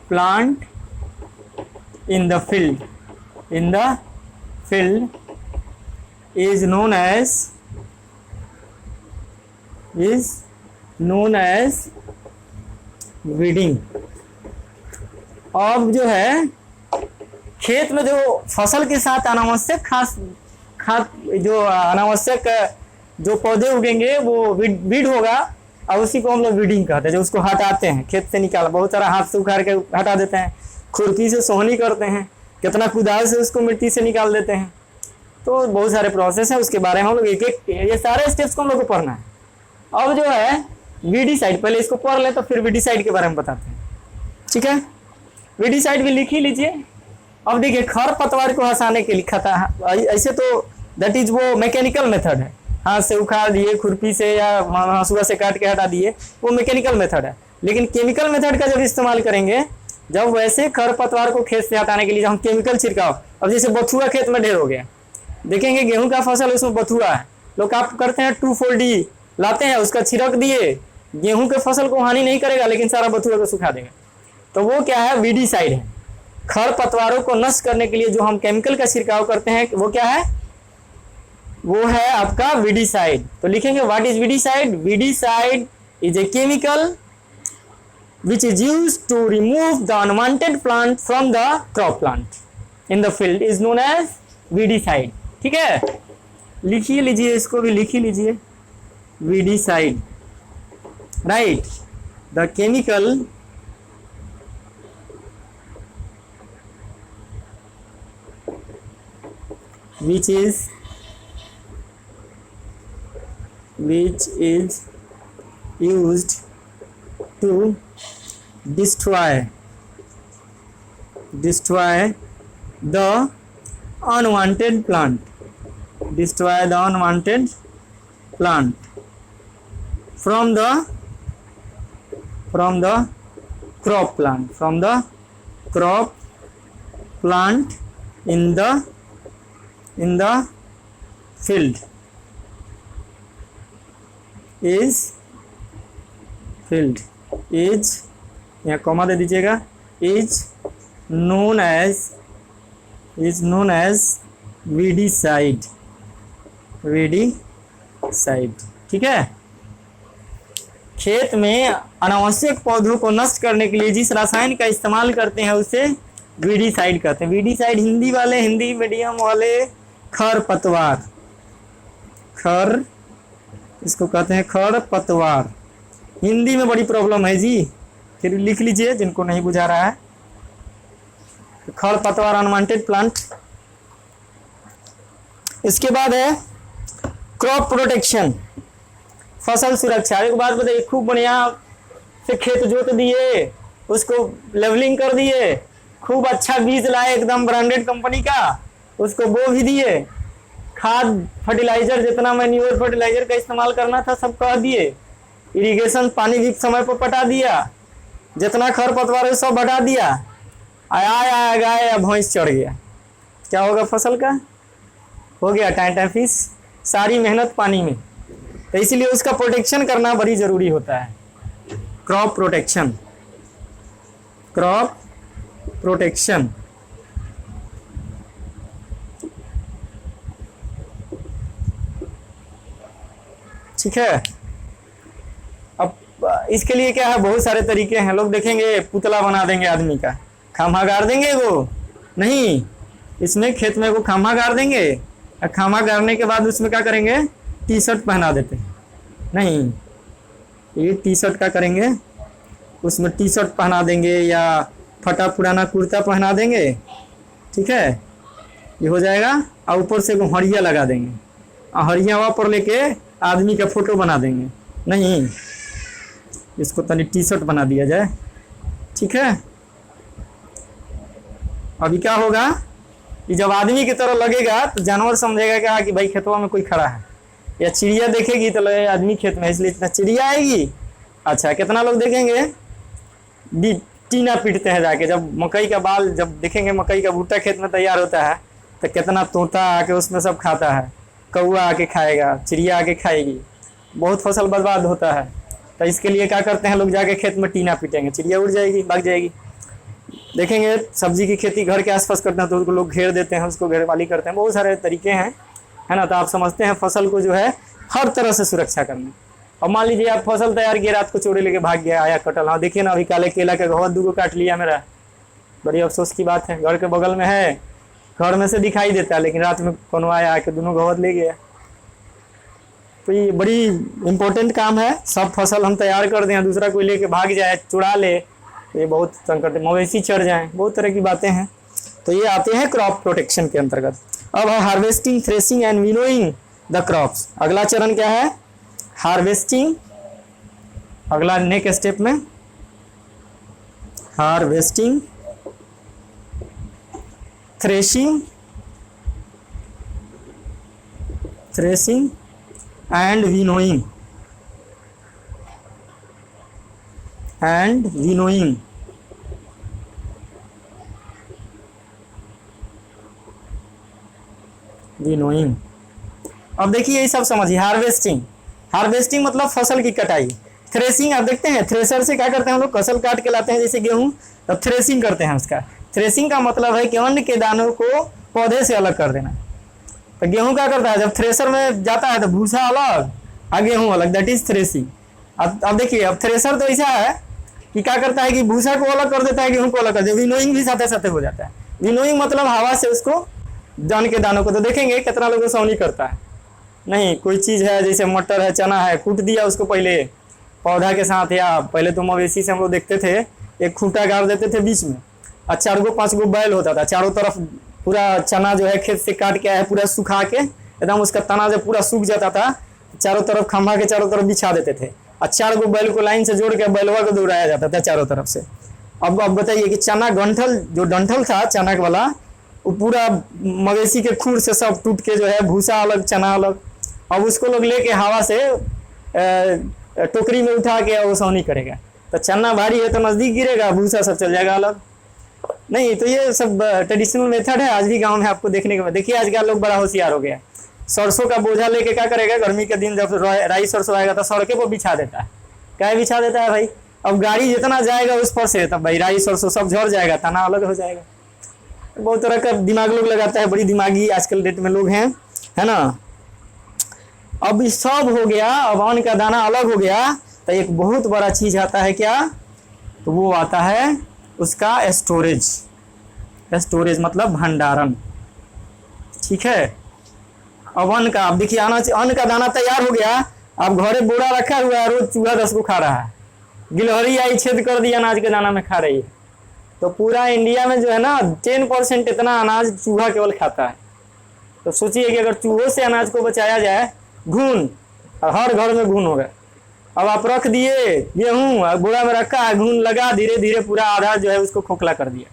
plant in the field is known as weeding। अब जो है खेत में जो फसल के साथ अनावश्यक खाद जो अनावश्यक जो पौधे उगेंगे वो वीड होगा, और उसी को हम लोग वीडिंग कहते हैं। जो उसको हटाते हैं खेत से, निकाल, बहुत सारा हाथ से उखाड़ के हटा देते हैं, खुरपी से सोहनी करते हैं, कितना कुदाल से उसको मिट्टी से निकाल देते हैं। तो बहुत सारे प्रोसेस है, उसके बारे में हम लोग एक ये सारे स्टेप्स को हम लोग को पढ़ना है। अब जो है वीडिसाइड, पहले इसको पढ़ ले तो फिर वीडिसाइड के बारे में बताते हैं, ठीक है। वीडिसाइड भी लिख ही लीजिए। अब देखिए खर पतवार को हंसाने के लिखा था, ऐसे तो दैट इज वो मैकेनिकल मेथड है, हाथ से उखाड़ दिए, खुरपी से या हंसुआ से काट के हटा दिए, वो मैकेनिकल मेथड है। लेकिन केमिकल मेथड का जब इस्तेमाल करेंगे, जब वैसे खर पतवार को खेत से हटाने के लिए हम केमिकल छिड़काव, अब जैसे बथुआ खेत में ढेर हो गया, देखेंगे गेहूं का फसल उसमें बथुआ है, लोग आप करते हैं 2,4-D लाते हैं, उसका छिड़क दिए, गेहूं के फसल को हानि नहीं करेगा लेकिन सारा बथुआ को सुखा देगा। तो वो क्या है? वीडिसाइड है। खर पतवारों को नष्ट करने के लिए जो हम केमिकल का छिड़काव करते हैं वो क्या है? वो है आपका वीडिसाइड। तो लिखेंगे what is weedicide? Weedicide is a chemical which is used to remove the unwanted plant from the crop plant in the field is known as weedicide। ठीक है, लिखिए लीजिए, इसको भी लिख ही लीजिए, weedicide, right। the chemical which is used to destroy the unwanted plant, from the crop plant in the field is यहाँ कॉमा दे दीजिएगा, is known as weedicide, ठीक है। खेत में अनावश्यक पौधों को नष्ट करने के लिए जिस रसायन का इस्तेमाल करते हैं उसे वीडीसाइड कहते हैं। वीडीसाइड हिंदी मीडियम वाले खरपतवार, इसको कहते हैं खरपतवार। हिंदी में बड़ी प्रॉब्लम है जी, फिर लिख लीजिए जिनको नहीं बुझा रहा है। खरपतवार अनवांटेड प्लांट। इसके बाद है क्रॉप प्रोटेक्शन, फसल सुरक्षा। एक बात बताइए, खूब बढ़िया से खेत जोत दिए, उसको लेवलिंग कर दिए, खूब अच्छा बीज लाए एकदम ब्रांडेड कंपनी का, उसको बो भी दिए, खाद फर्टिलाइजर जितना मैन्योर फर्टिलाइजर का इस्तेमाल करना था सब कर दिए, इरिगेशन पानी भी समय पर पटा दिया, जितना खरपतवार है सब हटा दिया, आया गाय या भैंस चढ़ गया, क्या होगा फसल का? हो गया टाइम फिश, सारी मेहनत पानी में। तो इसीलिए उसका प्रोटेक्शन करना बड़ी जरूरी होता है। क्रॉप प्रोटेक्शन, ठीक है। अब इसके लिए क्या है, बहुत सारे तरीके हैं। लोग देखेंगे पुतला बना देंगे आदमी का, खामा गाड़ देंगे वो, नहीं, इसमें खेत में वो खामा गाड़ देंगे, खामा गाड़ने के बाद उसमें क्या करेंगे, टी शर्ट पहना देते, नहीं, ये टी शर्ट का करेंगे, उसमें टी शर्ट पहना देंगे या फटा पुराना कुर्ता पहना देंगे, ठीक है, ये हो जाएगा। और ऊपर से हरिया लगा देंगे, हरिया वहाँ पर लेके आदमी का फोटो बना देंगे, नहीं, इसको तनी टी शर्ट बना दिया जाए, ठीक है। अभी क्या होगा कि जब आदमी की तरह लगेगा तो जानवर समझेगा क्या कि भाई खेतवा में कोई खड़ा है, या चिड़िया देखेगी तो लगे आदमी खेत में, इसलिए इतना चिड़िया आएगी। अच्छा, कितना लोग देखेंगे टीना पीटते हैं जाके, जब मकई का बाल जब देखेंगे, मकई का भुट्टा खेत में तैयार होता है तो कितना तोता आके उसमें सब खाता है, कौआ आके खाएगा, चिड़िया आके खाएगी, बहुत फसल बर्बाद होता है। तो इसके लिए क्या करते हैं लोग, जाके खेत में टीना पीटेंगे, चिड़िया उड़ जाएगी, भाग जाएगी। देखेंगे सब्जी की खेती घर के आसपास करते हैं तो उसको लोग घेर देते हैं, उसको घेरवाली करते हैं, बहुत सारे तरीके हैं, है ना। तो आप समझते हैं फसल को जो है हर तरह से सुरक्षा करना। अब मान लीजिए आप फसल तैयार किए, रात को चोरी लेके भाग गया, आया कटल, हाँ देखिए ना अभी काले केला के घौद दूगो काट लिया मेरा, बड़ी अफसोस की बात है। घर के बगल में है, घर में से दिखाई देता है, लेकिन रात में कोनो आया आके दोनों घौद ले गया। तो ये बड़ी इंपॉर्टेंट काम है, सब फसल हम तैयार कर दें, दूसरा कोई लेके भाग जाए, चुरा ले, तो ये बहुत संकट, मवेशी चढ़ जाए, बहुत तरह की बातें हैं। तो ये आते हैं क्रॉप प्रोटेक्शन के अंतर्गत। अब है harvesting, threshing and winnowing the crops. अगला चरण क्या है, हार्वेस्टिंग। अगला नेक्स्ट स्टेप में हार्वेस्टिंग, थ्रेसिंग एंड विनोइंग अब देखिए ये सब समझिए। हार्वेस्टिंग मतलब फसल की कटाई। थ्रेसिंग आप देखते हैं, थ्रेसर से क्या करते हैं हम लोग, फसल काट के लाते हैं जैसे गेहूं, तब थ्रेसिंग करते हैं उसका। थ्रेसिंग का मतलब है कि अन्न के दानों को पौधे से अलग कर देना। तो गेहूं क्या करता है, जब थ्रेसर में जाता है तो भूसा अलग और गेहूं अलग, दैट इज थ्रेसिंग। अब देखिए, अब थ्रेसर तो ऐसा है कि क्या करता है कि भूसा को अलग कर देता है, गेहूं को अलग कर देता है। विनोइंग भी साथ साथ हो जाता है। विनोइंग मतलब हवा से उसको अन्न के दानों को, तो देखेंगे कितना लोगों सौनी करता है, नहीं, कोई चीज़ है जैसे मटर है, चना है, कूट दिया उसको पहले पौधा के साथ, या पहले तो मवेशी से हम लोग देखते थे एक खूंटा गाड़ देते थे बीच में, और 4 गो 5 गो बैल होता था, चारों तरफ पूरा चना जो है खेत से काट के आया है, पूरा सुखा के एकदम उसका तना जब पूरा सूख जाता था, चारों तरफ खंभा के चारों तरफ बिछा देते थे और 4 गो बैल को लाइन से जोड़ के बैलवा को दौड़ाया जाता था चारों तरफ से। अब बताइए कि चना गंठल जो डंठल था चना वाला, वो पूरा मवेशी के खुर से सब टूट के जो है भूसा अलग चना अलग। अब उसको लोग लेके हवा से टोकरी में उठा के ओसौनी करेगा, तो चना भारी है तो नजदीक गिरेगा, भूसा सब चल जाएगा अलग। नहीं तो ये सब ट्रेडिशनल मेथड है, आज भी गांव में आपको देखने को। देखिए आजकल लोग बड़ा होशियार हो गया, सरसों का बोझा लेके क्या करेगा, गर्मी के दिन जब राई सरसों आएगा तो सड़के पर बिछा देता है। क्या बिछा देता है भाई, अब गाड़ी जितना जाएगा उस पर से तब भाई राई सरसों सब झड़ जाएगा, तना अलग हो जाएगा। बहुत तरह का दिमाग लोग लगाता है, बड़ी दिमागी आजकल डेट में लोग हैं, है ना। अब सब हो गया, अब अन्न का दाना अलग हो गया, तो एक बहुत बड़ा चीज आता है क्या, तो वो आता है उसका स्टोरेज। स्टोरेज मतलब भंडारण, ठीक है। अब अन्न का, अब देखिए अन्न का दाना तैयार हो गया, अब घरे बोरा रखा हुआ है, रोज चूहा 10 को खा रहा है, गिलहरी आई छेद कर दिया अनाज के दाना में खा रही है। तो पूरा इंडिया में जो है ना 10% इतना अनाज चूहा केवल खाता है। तो सोचिए कि अगर चूहों से अनाज को बचाया जाए, घून, और हर घर में घून होगा। अब आप रख दिए गेहूं बोरा में रखा है, घून लगा, धीरे धीरे पूरा आधा जो है उसको खोखला कर दिया।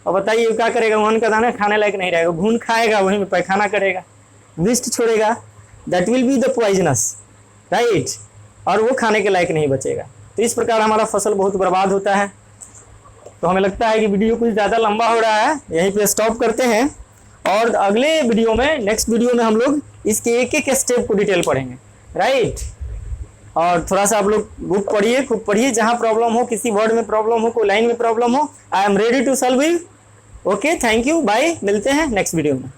अब बताइए क्या करेगा, अन्न का दाना खाने लायक नहीं रहेगा, घून खाएगा, वहीं में पैखाना करेगा, वेस्ट छोड़ेगा, that will be the poisonous, right, और वो खाने के लायक नहीं बचेगा। तो इस प्रकार हमारा फसल बहुत बर्बाद होता है। तो हमें लगता है कि वीडियो कुछ ज़्यादा लंबा हो रहा है, यहीं पे स्टॉप करते हैं, और अगले वीडियो में, नेक्स्ट वीडियो में हम लोग इसके एक एक स्टेप को डिटेल पढ़ेंगे, राइट। और थोड़ा सा आप लोग बुक पढ़िए, खूब पढ़िए, जहाँ प्रॉब्लम हो, किसी वर्ड में प्रॉब्लम हो, कोई लाइन में प्रॉब्लम हो, I am ready to solve you. Okay, thank you, bye, मिलते हैं नेक्स्ट वीडियो में।